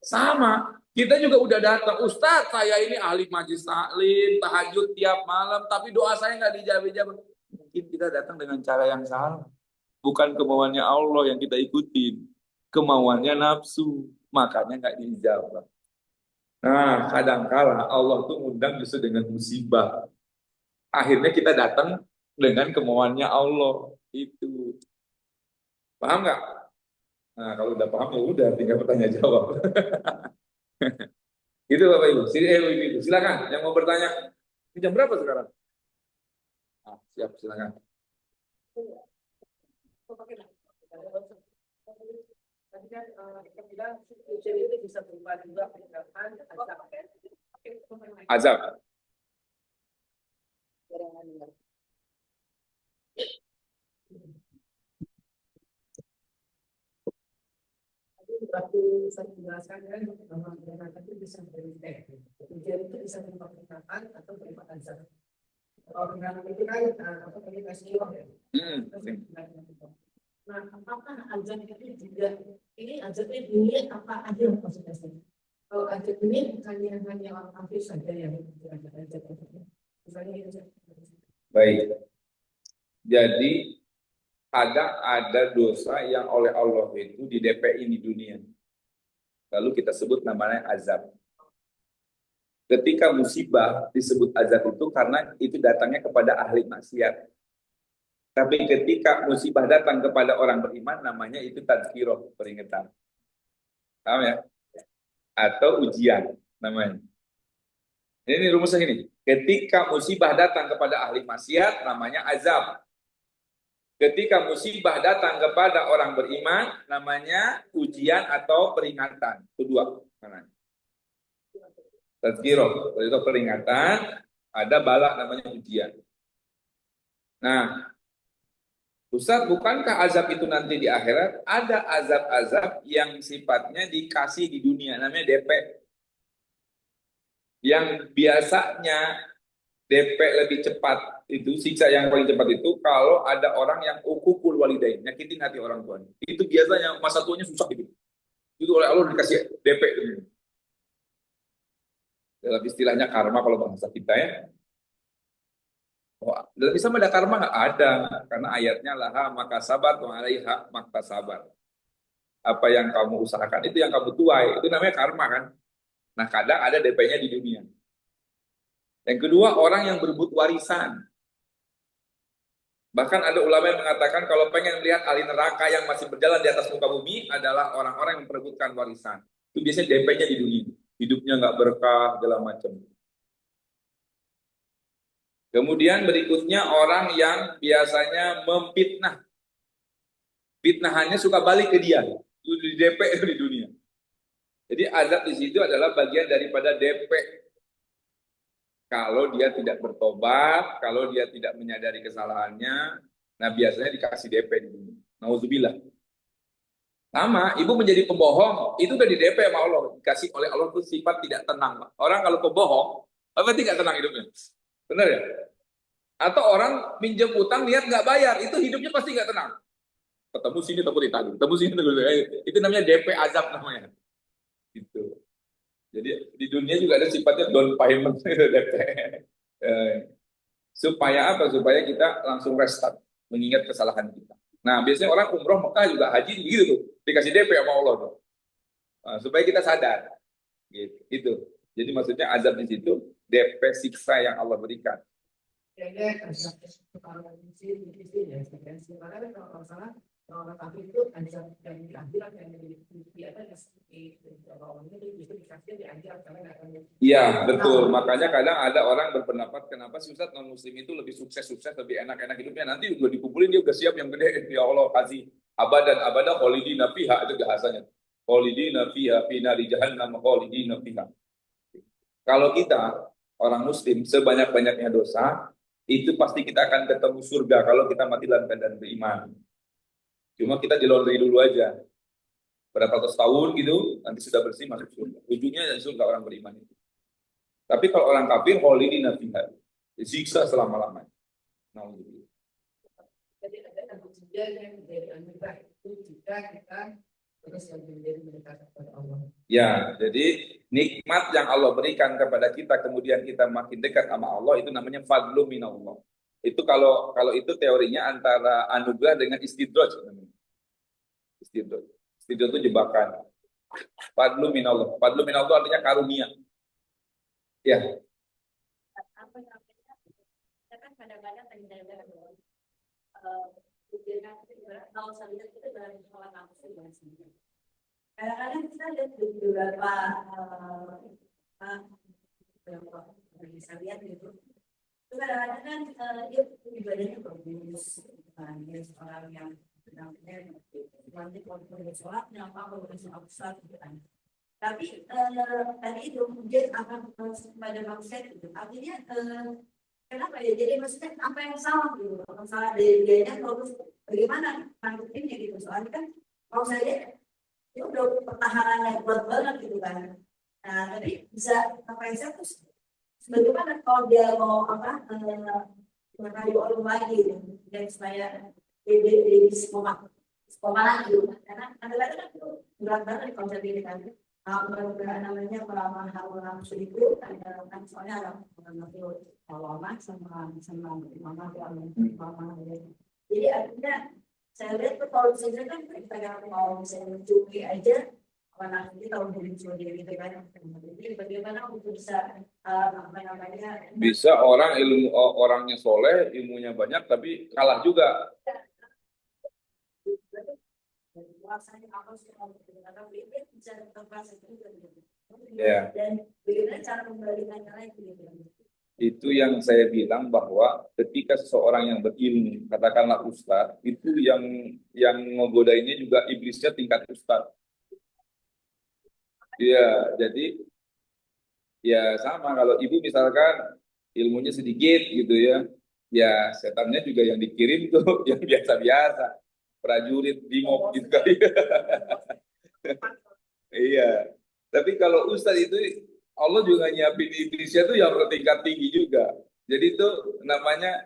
Speaker 1: Sama, kita juga udah datang. Ustadz, saya ini ahli majlis taklim, tahajud tiap malam, tapi doa saya nggak dijawab. Mungkin kita datang dengan cara yang salah. Bukan kemauannya Allah yang kita ikutin. Kemauannya nafsu. Makanya nggak dijawab. Nah, kadangkala Allah tuh undang justru dengan musibah. Akhirnya kita datang dengan kemauannya Allah. Itu. Paham nggak? Nah, kalau udah paham ya udah, tinggal bertanya jawab. Itu Bapak Ibu. Ibu. Silakan yang mau bertanya. Ini jam berapa sekarang? Siap, silakan. Azab.
Speaker 2: Waktu saya menjelaskan kan bahwa gerakan itu bisa berintek, ujian itu bisa berupa perkataan atau berupa azab. Kalau gerakan itu kan apa komunikasi ya. Nah, apakah azab itu juga ini azabnya dunia apa aja maksudnya? Kalau azab ini bukannya hanya orang kafir saja yang azab. Misalnya
Speaker 1: Baik. Jadi kadang ada dosa yang oleh Allah itu di DPI di dunia. Lalu kita sebut namanya azab. Ketika musibah disebut azab itu karena itu datangnya kepada ahli maksiat. Tapi ketika musibah datang kepada orang beriman, namanya itu tazkirah, peringatan. Paham ya? Atau ujian namanya. Ini rumusnya ini. Ketika musibah datang kepada ahli maksiat, namanya azab. Ketika musibah datang kepada orang beriman, namanya ujian atau peringatan. Itu dua. Tazkirah, itu peringatan. Ada bala namanya ujian. Nah, Ustaz, bukankah azab itu nanti di akhirat? Ada azab-azab yang sifatnya dikasih di dunia, namanya DP. Yang biasanya DP lebih cepat, itu siksa yang paling cepat itu kalau ada orang yang ukukul walidain, nyakitin hati orang tuanya. Itu biasanya masa tuanya susah gitu. Itu oleh Allah dikasih DP. Dalam istilahnya karma kalau bahasa kita ya. Oh, dalam Islam ada karma nggak? Ada, karena ayatnya laha maka sabar, wa alaiha maka sabar. Apa yang kamu usahakan itu yang kamu tuai, itu namanya karma kan. Nah kadang ada DP-nya di dunia. Yang kedua, orang yang berebut warisan. Bahkan ada ulama yang mengatakan kalau pengen melihat ahli neraka yang masih berjalan di atas muka bumi adalah orang-orang yang memperebutkan warisan. Itu biasanya DP-nya di dunia. Hidupnya nggak berkah, segala macam. Kemudian berikutnya orang yang biasanya memfitnah. Fitnahannya suka balik ke dia. Itu di DP di dunia. Jadi azab di situ adalah bagian daripada DP. Kalau dia tidak bertobat, kalau dia tidak menyadari kesalahannya, nah biasanya dikasih DP di dunia. Nauzubillah. Sama, ibu menjadi pembohong, itu udah di DP sama Allah. Dikasih oleh Allah itu sifat tidak tenang. Orang kalau pembohong, apa tidak tenang hidupnya? Benar ya? Atau orang minjem utang niat nggak bayar, itu hidupnya pasti nggak tenang. Ketemu sini takut ditagih, ketemu sini takut ditagih. Itu namanya DP azab namanya. Gitu. Jadi di dunia juga ada sifatnya down payment DP. Supaya apa? Supaya kita langsung restart, mengingat kesalahan kita. Nah, biasanya orang umroh Mekah juga haji gitu tuh, dikasih DP sama Allah tuh. Nah, supaya kita sadar. Gitu. Itu. Jadi maksudnya azab di situ DP siksa yang Allah berikan.
Speaker 2: kayaknya kalau ya sekarang kalau salah orang kafir itu azab yang di akhirat yang di atas seperti orang itu justru dikasih di akhirat karena nggak akan.
Speaker 1: Iya, betul. Makanya kadang ada orang berpendapat kenapa sih Ustaz non muslim itu lebih sukses, lebih enak-enak hidupnya. Nanti udah dikumpulin dia udah siap yang gede. Ya Allah kasih abadan abadah kholidina fiha itu bahasanya. Kholidina fiha fi nari jahannam kholidina fiha. Kalau kita orang muslim sebanyak-banyaknya dosa, itu pasti kita akan ketemu surga kalau kita mati dalam keadaan beriman. Cuma kita di laundry dulu aja. Berapa ratus tahun gitu, nanti sudah bersih masuk surga. Ujungnya surga orang beriman itu. Tapi kalau orang kafir, kholidina fiha, disiksa selama-lamanya. Nauzubillah.
Speaker 2: Jadi ada ujian yang menjadi anugerah itu jika kita terus menjadi mendekat kepada Allah.
Speaker 1: Ya, jadi nikmat yang Allah berikan kepada kita, kemudian kita makin dekat sama Allah, itu namanya fadlu minallah. Itu kalau itu teorinya antara anugerah dengan istidraj. Istidraj. Istidraj itu jebakan. Fadlu minallah. Fadlu minallah artinya karunia. Ya.
Speaker 3: Apa namanya? Kita kan kadang-kadang terjadi ujian kalau saya itu dalam sholat nafsu biasanya. Kadang-kadang kita lihat di beberapa bisa lihat gitu. Kadang-kadang kan dia ibadahnya bagus, dia seorang yang benar-benar nanti kalau sholat, kenapa kalau sholat besar gitu kan. Tapi tadi itu mungkin akan pada bangsa itu artinya kenapa ya jadi maksudnya apa yang salah gitu apa salah dari dia terus bagaimana tanggapannya gitu soalnya kan kalau saya itu udah pertahanan yang kuat banget gitu kan. Nah, tapi bisa apa yang saya tuh sebagaimana kalau dia mau apa merayu orang lagi gitu, dan supaya di sekolah lagi gitu. Karena kadang-kadang kan itu berat banget konsep ini kan. Namanya pemahaman itu kan soalnya ada ulama sama mama. Jadi artinya saya lihat tuh kalau misalnya kan kita mau misalnya mencuri aja anak kita tahu diri sendiri gitu kan. Jadi bagaimana untuk bisa apa namanya
Speaker 1: Bisa orang orangnya soleh, ilmunya banyak, tapi kalah juga.
Speaker 3: rasanya apa sih kalau karena bibit bisa terpaksa juga gitu.
Speaker 1: Ya,
Speaker 3: Dan bagaimana cara membalikannya lagi gitu.
Speaker 1: itu yang saya bilang bahwa ketika seseorang yang berilmu, katakanlah ustadz, itu yang ngegodainnya juga iblisnya tingkat ustadz. Iya, jadi ya sama kalau ibu misalkan ilmunya sedikit gitu ya, ya setannya juga yang dikirim tuh yang biasa-biasa, prajurit bingok gitu kali. Iya. Tapi kalau ustadz itu Allah juga nyiapin iblisnya tuh yang bertingkat tinggi juga. Jadi itu namanya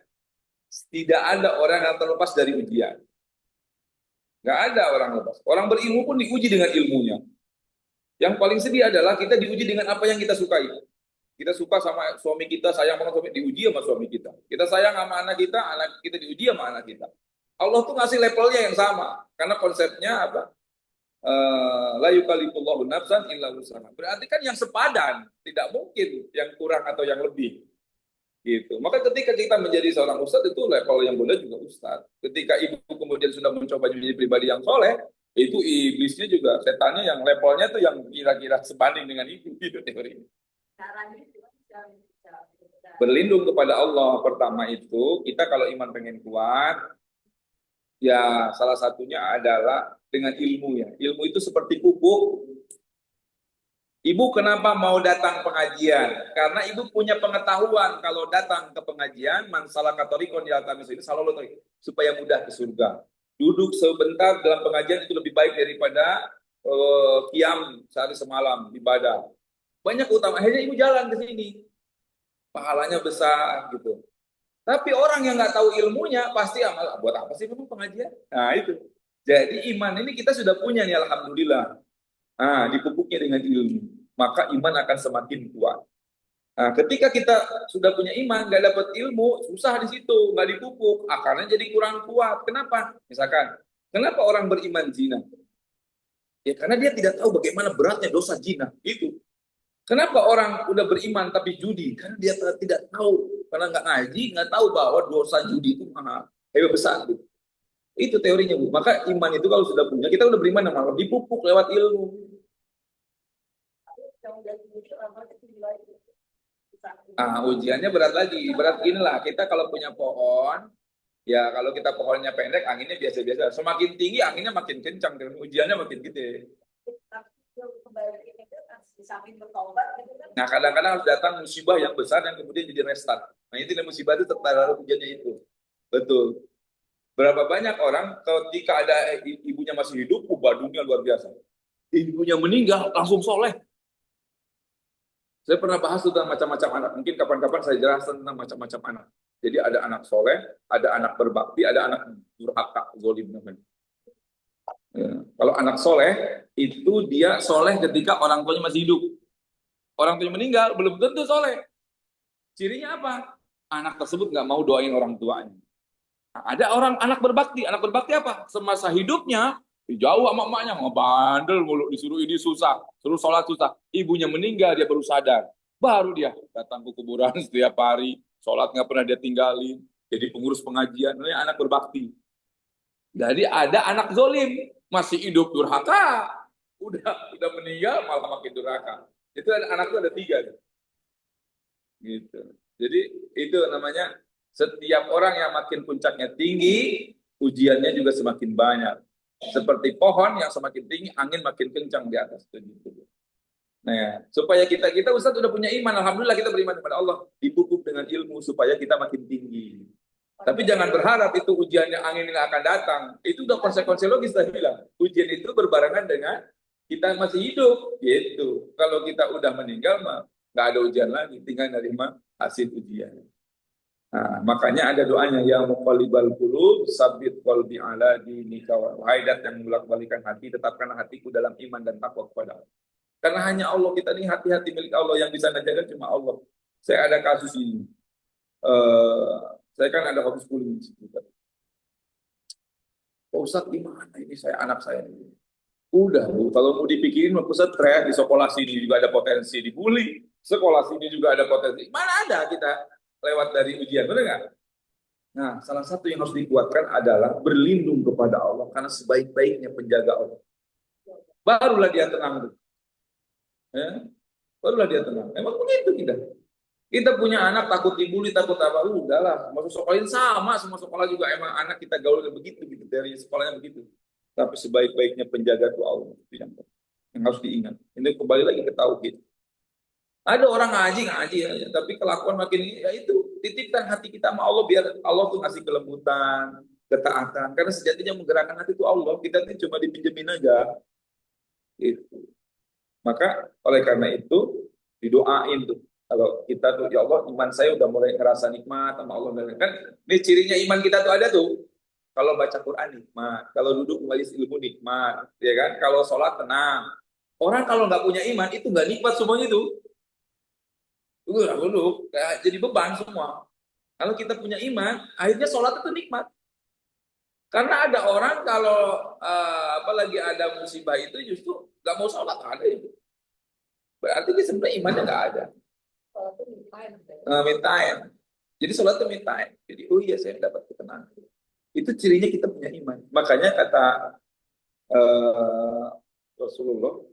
Speaker 1: tidak ada orang yang terlepas dari ujian. Nggak ada orang lepas. Orang berilmu pun diuji dengan ilmunya. Yang paling sedih adalah kita diuji dengan apa yang kita sukai. Kita suka sama suami kita, sayang banget suami, diuji sama suami kita. Kita sayang sama anak kita diuji sama anak kita. Allah tuh ngasih levelnya yang sama. Karena konsepnya apa? La yukallifullahu nafsan illa wus'aha. Berarti kan yang sepadan, tidak mungkin yang kurang atau yang lebih. Gitu. Maka ketika kita menjadi seorang ustadz itu level yang boleh juga ustadz. Ketika ibu kemudian sudah mencoba menjadi pribadi yang soleh, itu iblisnya juga setannya yang levelnya tuh yang kira-kira sebanding dengan ibu gitu teorinya.
Speaker 3: Caranya itu bisa
Speaker 1: Berlindung kepada Allah pertama itu kita kalau iman pengen kuat, ya salah satunya adalah dengan ilmu ya. Ilmu itu seperti pupuk. Ibu kenapa mau datang pengajian? Karena ibu punya pengetahuan kalau datang ke pengajian, man salaka thariqan ila ini selalu supaya mudah ke surga. Duduk sebentar dalam pengajian itu lebih baik daripada qiyam sehari semalam ibadah. Banyak utama. Akhirnya ibu jalan ke sini. Pahalanya besar gitu. Tapi orang yang nggak tahu ilmunya pasti amal buat apa sih memang pengajian? Nah itu. Jadi iman ini kita sudah punya nih alhamdulillah. Dipupuknya dengan ilmu, maka iman akan semakin kuat. Nah, ketika kita sudah punya iman, nggak dapat ilmu, susah di situ, nggak dipupuk, akarnya jadi kurang kuat. Kenapa? Misalkan, kenapa orang beriman zina? Ya karena dia tidak tahu bagaimana beratnya dosa zina. Itu. Kenapa orang udah beriman tapi judi? Karena dia tidak tahu, karena nggak ngaji, nggak tahu bahwa dosa judi itu mahal, hebat besar. Gitu. Itu teorinya, Bu. Maka iman itu kalau sudah punya, kita udah beriman sama Allah, dipupuk lewat ilmu. Ujiannya berat lagi. Berat inilah, kita kalau punya pohon, ya kalau kita pohonnya pendek, anginnya biasa-biasa. Semakin tinggi, anginnya makin kencang, dan ujiannya makin gede. Nah, kadang-kadang harus datang musibah yang besar yang kemudian jadi restart. Nah, itu musibah itu tertaruh ujiannya itu. Betul. Berapa banyak orang ketika ada ibunya masih hidup, badungnya luar biasa. Ibunya meninggal, langsung soleh. Saya pernah bahas tentang macam-macam anak. Mungkin kapan-kapan saya jelaskan tentang macam-macam anak. Jadi ada anak soleh, ada anak berbakti, ada anak durhaka, zolim namanya. Ya. Kalau anak soleh, itu dia soleh ketika orang tuanya masih hidup. Orang tuanya meninggal, belum tentu soleh. Cirinya apa? Anak tersebut nggak mau doain orang tuanya. Nah, ada orang anak berbakti apa? Semasa hidupnya, jauh sama emaknya, ngebandel mulu, disuruh ini susah, suruh sholat susah. Ibunya meninggal, dia baru sadar. Baru dia datang ke kuburan setiap hari, sholat nggak pernah dia tinggalin, jadi pengurus pengajian, ini anak berbakti. Jadi ada anak zolim, masih hidup durhaka, udah meninggal malah makin durhaka. Itu anak itu ada 3. Gitu. Jadi itu namanya setiap orang yang makin puncaknya tinggi, ujiannya juga semakin banyak. Seperti pohon yang semakin tinggi, angin makin kencang di atas itu. Nah, supaya kita Ustaz udah punya iman, alhamdulillah kita beriman kepada Allah, dipupuk dengan ilmu supaya kita makin tinggi. Tapi jangan berharap itu ujian yang angin yang akan datang. Itu udah konsekuensi logis tadi bilang. Ujian itu berbarengan dengan kita masih hidup gitu. Kalau kita udah meninggal mah nggak ada ujian lagi, tinggal nerima hasil ujian. Nah, makanya ada doanya ya muqallibal qulub sabit qalbi ala dinika wahai dat yang membolak-balikan hati tetapkanlah hatiku dalam iman dan takwa kepada Allah. Karena hanya Allah kita nih hati-hati milik Allah yang bisa menjaga cuma Allah. Saya ada kasus ini. Eh, saya kan ada homeschooling. Pak Ustadz gimana ini saya anak saya ini? Udah Bu, kalau mau dipikirin Pak Ustadz stres di sekolah sini juga ada potensi dibully, sekolah sini juga ada potensi. Mana ada kita lewat dari ujian, benar nggak? Nah, salah satu yang harus dikuatkan adalah berlindung kepada Allah karena sebaik-baiknya penjaga Allah. Barulah dia tenang. Ya? Barulah dia tenang. Emang begitu kita. Kita punya anak takut dibully, takut apa, udahlah. Masuk sekolahin sama, semua sekolah juga emang anak kita gaul begitu gitu dari sekolahnya begitu. Tapi sebaik-baiknya penjaga itu Allah. Itu yang harus diingat. Ini kembali lagi ke tauhid. Ada orang ngaji aja, tapi kelakuan makin ya itu titipkan hati kita sama Allah biar Allah tuh ngasih kelembutan, ketaatan. Karena sejatinya menggerakkan hati itu Allah, kita ini cuma dipinjemin aja. Itu. Maka oleh karena itu didoain tuh. Kalau kita tuh ya Allah iman saya udah mulai ngerasa nikmat sama Allah kan ini cirinya iman kita tuh ada tuh. Kalau baca Quran nikmat, kalau duduk majelis ilmu nikmat, ya kan? Kalau sholat tenang. Orang kalau nggak punya iman itu nggak nikmat semuanya itu. Duduk, kayak jadi beban semua. Kalau kita punya iman, akhirnya sholat itu nikmat. Karena ada orang kalau apalagi ada musibah itu justru nggak mau sholat ada itu. Berarti dia sebenarnya imannya nggak ada. Me time. Jadi sholat itu me time. Jadi oh iya saya dapat ketenangan. Itu cirinya kita punya iman. Makanya kata Rasulullah,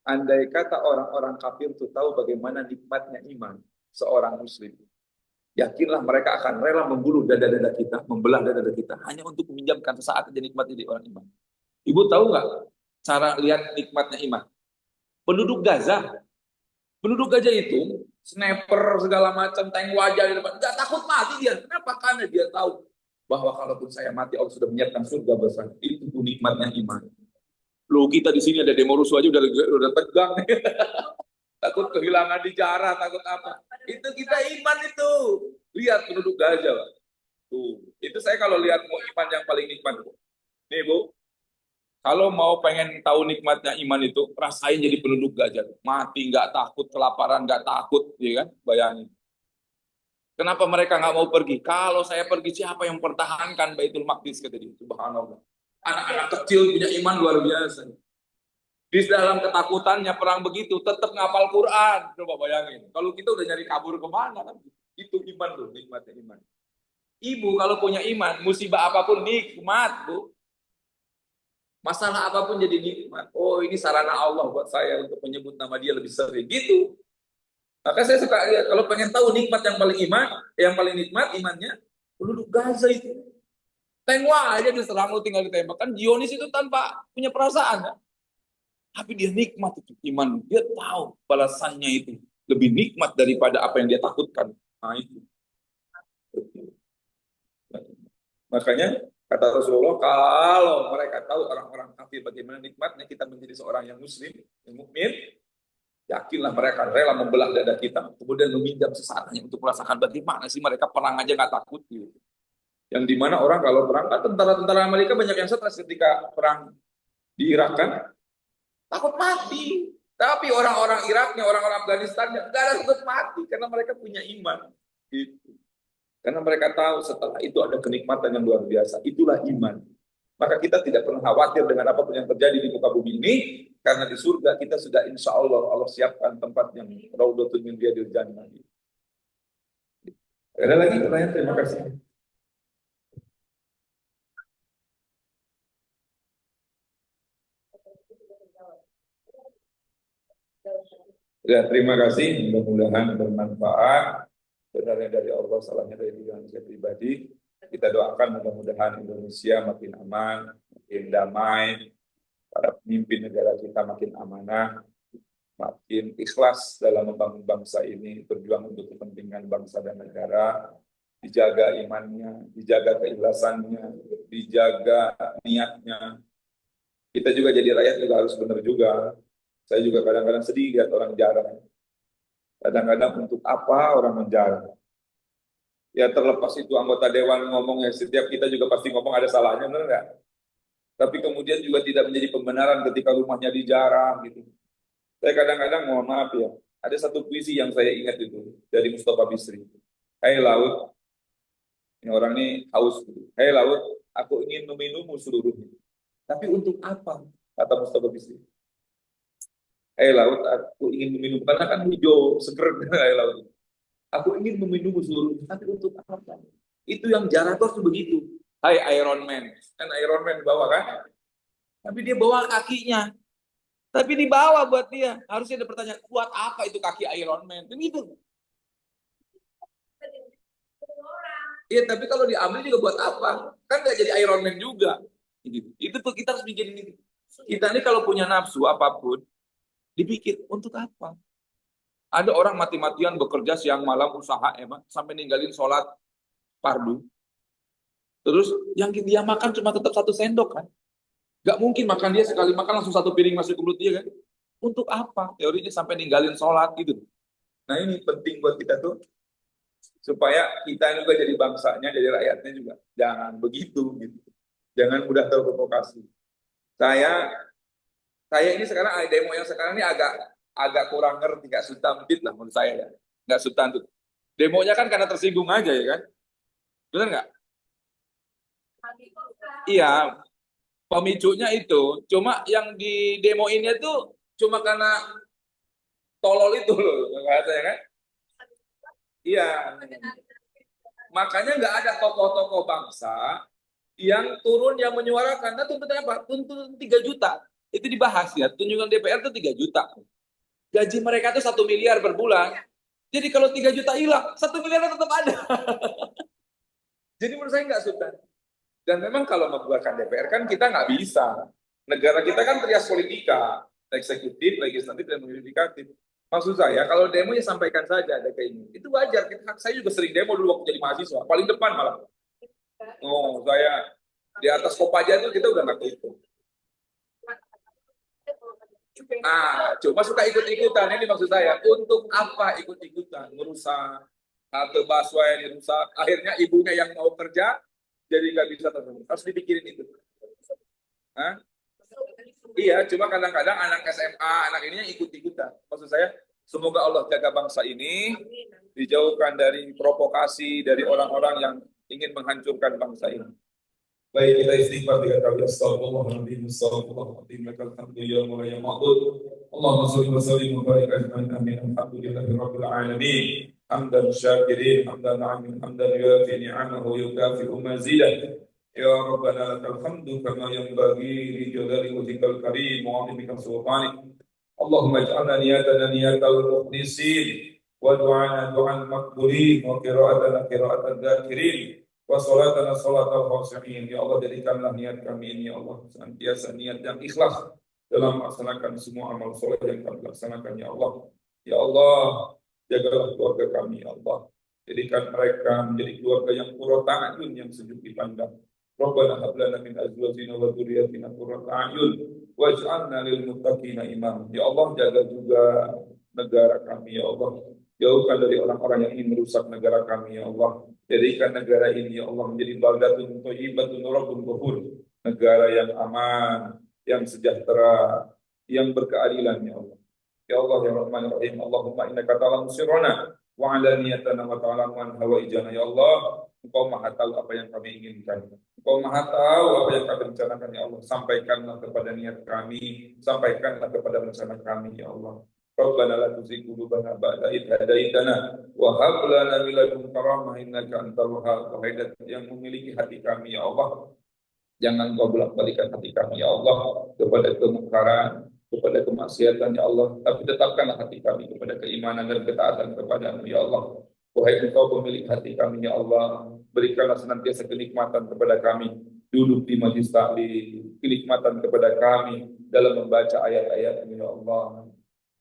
Speaker 1: andai kata orang-orang kafir itu tahu bagaimana nikmatnya iman seorang muslim, yakinlah mereka akan rela membunuh dada-dada kita, membelah dada-dada kita, hanya untuk meminjamkan sesaat aja nikmat dari orang iman. Ibu tahu nggak cara lihat nikmatnya iman? Penduduk Gaza itu, sniper segala macam, tank wajah di depan, nggak takut mati dia. Kenapa? Karena dia tahu bahwa kalaupun saya mati, Allah sudah menyiapkan surga besar. Itu nikmatnya iman. Loh kita di sini ada demo rusuh aja udah tegang. Takut kehilangan dijarah, takut apa. Itu kita iman itu. Lihat penduduk Gaza. Tuh. Itu saya kalau lihat mau iman yang paling nikmat. Nih Bu, kalau mau pengen tahu nikmatnya iman itu, rasain jadi penduduk Gaza. Mati nggak takut, kelaparan nggak takut, ya kan? Bayangin. Kenapa mereka nggak mau pergi? Kalau saya pergi, siapa yang mempertahankan Baitul Maqdis kata dia? Subhanallah. Anak-anak kecil punya iman luar biasa. Di dalam ketakutannya perang begitu, tetap ngapal Quran. Coba bayangin. Kalau kita udah nyari kabur kemana kan? Itu iman tuh, nikmatnya iman. Ibu kalau punya iman, musibah apapun nikmat, Bu. Masalah apapun jadi nikmat. Oh, ini sarana Allah buat saya untuk menyebut nama dia lebih sering. Gitu. Maka saya suka lihat, kalau pengen tahu nikmat yang paling nikmat imannya, penduduk Gaza itu. Tengok aja diserang lu tinggal ditembak. Kan Zionis itu tanpa punya perasaan. Kan? Tapi dia nikmat itu iman. Dia tahu balasannya itu lebih nikmat daripada apa yang dia takutkan. Nah itu. Makanya kata Rasulullah, kalau mereka tahu orang-orang kafir bagaimana nikmatnya kita menjadi seorang yang muslim, yang mukmin, yakinlah mereka rela membelah dada kita, kemudian meminjam sesaatnya untuk merasakan bagaimana sih mereka perang aja nggak takut gitu. Yang dimana orang kalau perang, kan tentara-tentara Amerika banyak yang stres ketika perang di Irak kan, takut mati. Tapi orang-orang Iraknya, orang-orang Afghanistan nggak ada takut mati karena mereka punya iman. Gitu. Karena mereka tahu setelah itu ada kenikmatan yang luar biasa. Itulah iman. Maka kita tidak perlu khawatir dengan apapun yang terjadi di muka bumi ini. Karena di surga kita sudah insya Allah siapkan tempat yang raudhatun min riyadil jannah. Ada lagi pertanyaan? Terima kasih. Ya, terima kasih. Mudah-mudahan bermanfaat. Benarnya dari Allah, salahnya dari diri manusia pribadi. Kita doakan mudah-mudahan Indonesia makin aman, makin damai, para pemimpin negara kita makin amanah, makin ikhlas dalam membangun bangsa ini, berjuang untuk kepentingan bangsa dan negara, dijaga imannya, dijaga keikhlasannya, dijaga niatnya, Kita juga jadi rakyat juga harus benar juga. Saya juga kadang-kadang sedih lihat orang jarang. Kadang-kadang untuk apa orang menjarah? Ya terlepas itu anggota dewan ngomong ya, setiap kita juga pasti ngomong ada salahnya, benar nggak? Tapi kemudian juga tidak menjadi pembenaran ketika rumahnya dijarah gitu. Saya kadang-kadang mohon maaf ya, ada satu puisi yang saya ingat itu dari Mustafa Bisri. Hai laut, ini orang ini haus gitu. Hai laut, aku ingin meminummu seluruhnya. Tapi untuk apa? Kata Mustafa Bisri. Hai laut, aku ingin meminum karena kan hijau seger hai laut. Aku ingin meminum seluruh, tapi untuk apa? Itu yang Jaratos tuh begitu. Hai Iron Man, kan Iron Man bawa kan? Tapi dia bawa kakinya. Tapi dibawa buat dia. Harusnya ada pertanyaan, buat apa itu kaki Iron Man? Kan gitu. Iya, tapi kalau diambil juga buat apa? Kan nggak jadi Iron Man juga. Gitu. Itu tuh kita harus bikin ini. Kita ini kalau punya nafsu apapun, dipikir untuk apa? Ada orang mati-matian bekerja siang malam usaha emang sampai ninggalin sholat fardu. Terus yang dia makan cuma tetap 1 sendok kan? Gak mungkin makan dia sekali makan langsung 1 piring masuk ke mulut dia kan? Untuk apa? Teorinya sampai ninggalin sholat gitu. Nah ini penting buat kita tuh supaya kita juga jadi bangsanya, jadi rakyatnya juga. Jangan begitu gitu. Jangan mudah terprovokasi. Saya saya ini sekarang demo yang sekarang ini agak agak kurang ngerti, gak sultan lah menurut saya ya. Gak sultan tuh. Demonya kan karena tersinggung aja ya kan? Benar nggak? Iya, pemicunya itu. Cuma yang di demo ini tuh cuma karena tolol itu loh, katanya kan? Iya, makanya nggak ada tokoh-tokoh bangsa yang turun yang menyuarakan. Nah, tuntutan apa? Tuntutan 3 juta. Itu dibahas ya. Tunjukan DPR itu 3 juta. Gaji mereka tuh 1 miliar per bulan. Jadi kalau 3 juta hilang, 1 miliar tetap ada. Jadi menurut saya nggak suka. Dan memang kalau membuatkan DPR kan kita nggak bisa. Negara kita kan trias politika, eksekutif, legislatif, dan yudikatif. Maksud saya, kalau demo ya sampaikan saja ada keinginan. Itu wajar. Saya juga sering demo dulu waktu jadi mahasiswa. Paling depan malah. Oh, saya di atas Kopaja itu kita udah nggak itu. Nah, cuma suka ikut-ikutan. Ini maksud saya. Untuk apa ikut-ikutan? Merusak. Halte busway dirusak. Akhirnya ibunya yang mau kerja, jadi nggak bisa terus. Harus dipikirin itu. Hah? Iya, cuma kadang-kadang anak SMA, anak ini yang ikut-ikutan. Maksud saya, semoga Allah jaga bangsa ini, dijauhkan dari provokasi, dari orang-orang yang ingin menghancurkan bangsa ini. Baik, kita istighfar 3 kali. Astagfirullahaladzim, astagfirullahaladzim, lakal hamdu ya Allah ya ma'bud. Allahumma sholli wa sallim wa barik ajmain amin. Alhamdulillahi rabbil alamin. Hamdan syakirin, hamdan amin, hamdan yuafi ni'amahu yukafi'u mazidah. Ya Rabbana lakal hamdu kama yanbaghi li jalali wajhikal karim wa 'azimika sultanik. Allahumma ij'alna niyatana niyatal mukhlisin wa du'ana du'al maqbulin wa qira'atana qira'atan dzakirin wa salatana salatal khashi'in. Ya Allah, jadikanlah niat kami ini ya Allah senantiasa niat yang ikhlas dalam melaksanakan semua amal soleh yang kami laksanakan ya Allah. Ya Allah, jagalah keluarga kami ya Allah. Jadikan mereka menjadi keluarga yang qurrata a'yun, yang sejuk dipandang. Rabbana hab lana min azwajina wa dzurriyyatina qurrata a'yun waj'alna lil muttaqina imam. Ya Allah, jaga juga negara kami ya Allah. Jauhkan dari orang-orang yang ingin merusak negara kami ya Allah. Jadikan negara ini ya Allah menjadi baldatun thayyibatun rabbun ghafur. Negara yang aman, yang sejahtera, yang berkeadilan ya Allah. Ya Allah ya Rahman ya Rahim. Allahumma innaka ta'lamu sirrana wa 'alaniyatana wa ta'lamu an hawaijana ya Allah. Engkau Maha tahu apa yang kami inginkan. Engkau Maha tahu apa yang kami rencanakan ya Allah. Sampaikanlah kepada niat kami, sampaikanlah kepada rencana kami ya Allah. Rabbana la tuzigh qulubana ba'da idh hadaitana wa hab lana min ladunka rahmah innaka antal wahhab. Yang memiliki hati kami ya Allah, jangan kau bolak-balikan hati kami ya Allah kepada kemungkaran, kepada kemaksiatan ya Allah, tapi tetapkanlah hati kami kepada keimanan dan ketaatan kepadamu ya Allah. Wahai Engkau pemilik hati kami ya Allah, berikanlah senantiasa kenikmatan kepada kami duduk di majlis taklim, kenikmatan kepada kami dalam membaca ayat-ayat-Mu ya Allah,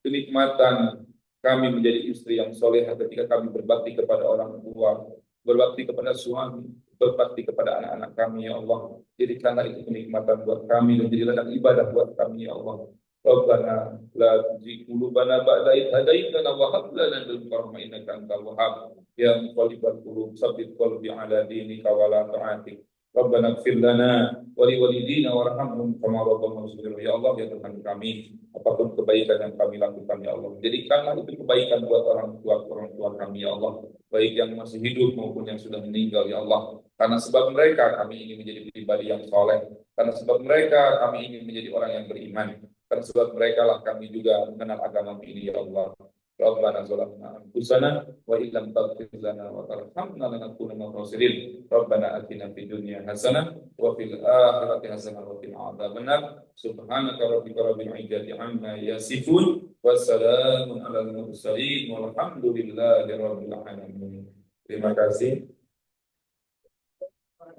Speaker 1: kenikmatan kami menjadi istri yang soleh ketika kami berbakti kepada orang tua, berbakti kepada suami, berbakti kepada anak-anak kami ya Allah. Jadikanlah itu kenikmatan buat kami dan jadilah ibadah buat kami ya Allah. Rabbana la tuzigh qulubana ba'da idh hadaitana wa hab lana min ladunka rahmah innaka antal wahhab. Ya muqallibal qulub tsabbit qalbi ala dinika wa la ta'atik. Rabbana ighfir lana wa liwalidina warhamhum kama rabbayana shaghira. Ya Allah ya Tuhan kami, apapun kebaikan yang kami lakukan ya Allah, jadikanlah itu kebaikan buat orang tua kami ya Allah, baik yang masih hidup maupun yang sudah meninggal ya Allah. Karena sebab mereka kami ingin menjadi pribadi yang soleh, karena sebab mereka kami ingin menjadi orang yang beriman, karena sebab mereka lah kami juga mengenal agama ini ya Allah. Rabbana zalamna anfusana wa illam taghfir lana wa tarhamna lanakunanna minal khasirin. Rabbana atina fid dunya hasanah wa fil akhirati hasanah wa qina adzabannar. Subhanaka rabbika rabbil izzati amma yasifun wa salamun alal mursalin walhamdulillahi rabbil alamin. Terima kasih.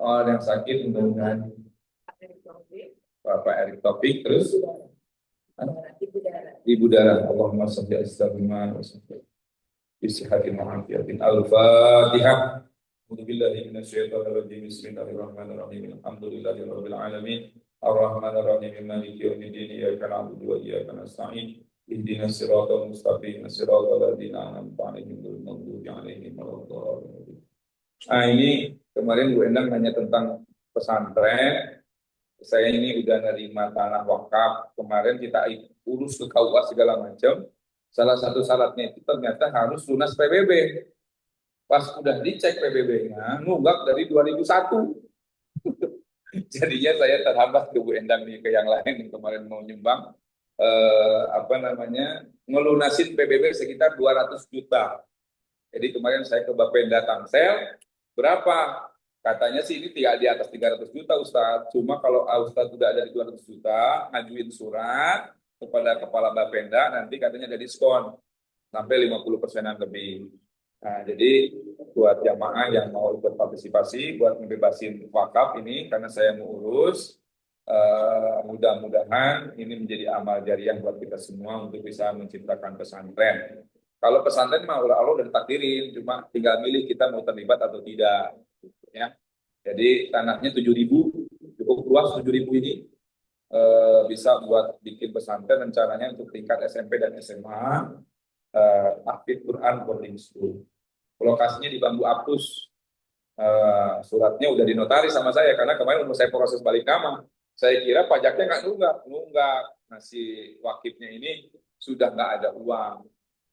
Speaker 1: Orang yang sakit mudah-mudahan Bapak Erick Taufik terus Ibu Dara, Allahumma shalli ala sayyidina wa sallim. Bismillahin mu'afiyatin. Al-Fatihah. A'udzubillahi minasyaitonir rajim. Bismillahirrahmanirrahim. Alhamdulillahirabbil alamin. Arrahmanir rahim. Maliki yaumiddin. Iyyaka na'budu wa iyyaka nasta'in. Ihdinas siratal mustaqim. Siratal ladzina an'amta 'alaihim ghairil maghdubi 'alaihim waladdallin. Ini kemarin Bu Endang nanya tentang pesantren. Saya ini udah nerima tanah wakaf, kemarin kita urus ke KUA segala macam. Salah satu syaratnya itu ternyata harus lunas PBB. Pas udah dicek PBB-nya, nunggak dari 2001. Jadinya saya terhambat ke Bu Endang nih, ke yang lain yang kemarin mau nyumbang ngelunasin PBB sekitar 200 juta. Jadi kemarin saya ke Bapenda Tangsel, berapa? Katanya sih ini tidak di atas 300 juta Ustadz. Cuma kalau Ustadz sudah ada di 200 juta, ngajuin surat kepada Kepala Bapenda, nanti katanya ada diskon sampai 50%-an lebih. Nah, jadi buat jamaah yang mau berpartisipasi, buat membebasin wakaf ini, karena saya mau urus, mudah-mudahan ini menjadi amal jariah buat kita semua untuk bisa menciptakan pesantren. Kalau pesantren mah Allah udah ditakdirin, cuma tinggal milih kita mau terlibat atau tidak. Ya, jadi tanahnya 7.000, cukup luas 7.000 ini bisa buat bikin pesantren rencananya untuk tingkat SMP dan SMA, Tahfidz Quran boarding school. Lokasinya di Bambu Apus. Suratnya udah dinotaris sama saya karena kemarin saya proses balik nama. Saya kira pajaknya nggak nunggak, masih wakifnya ini sudah nggak ada uang.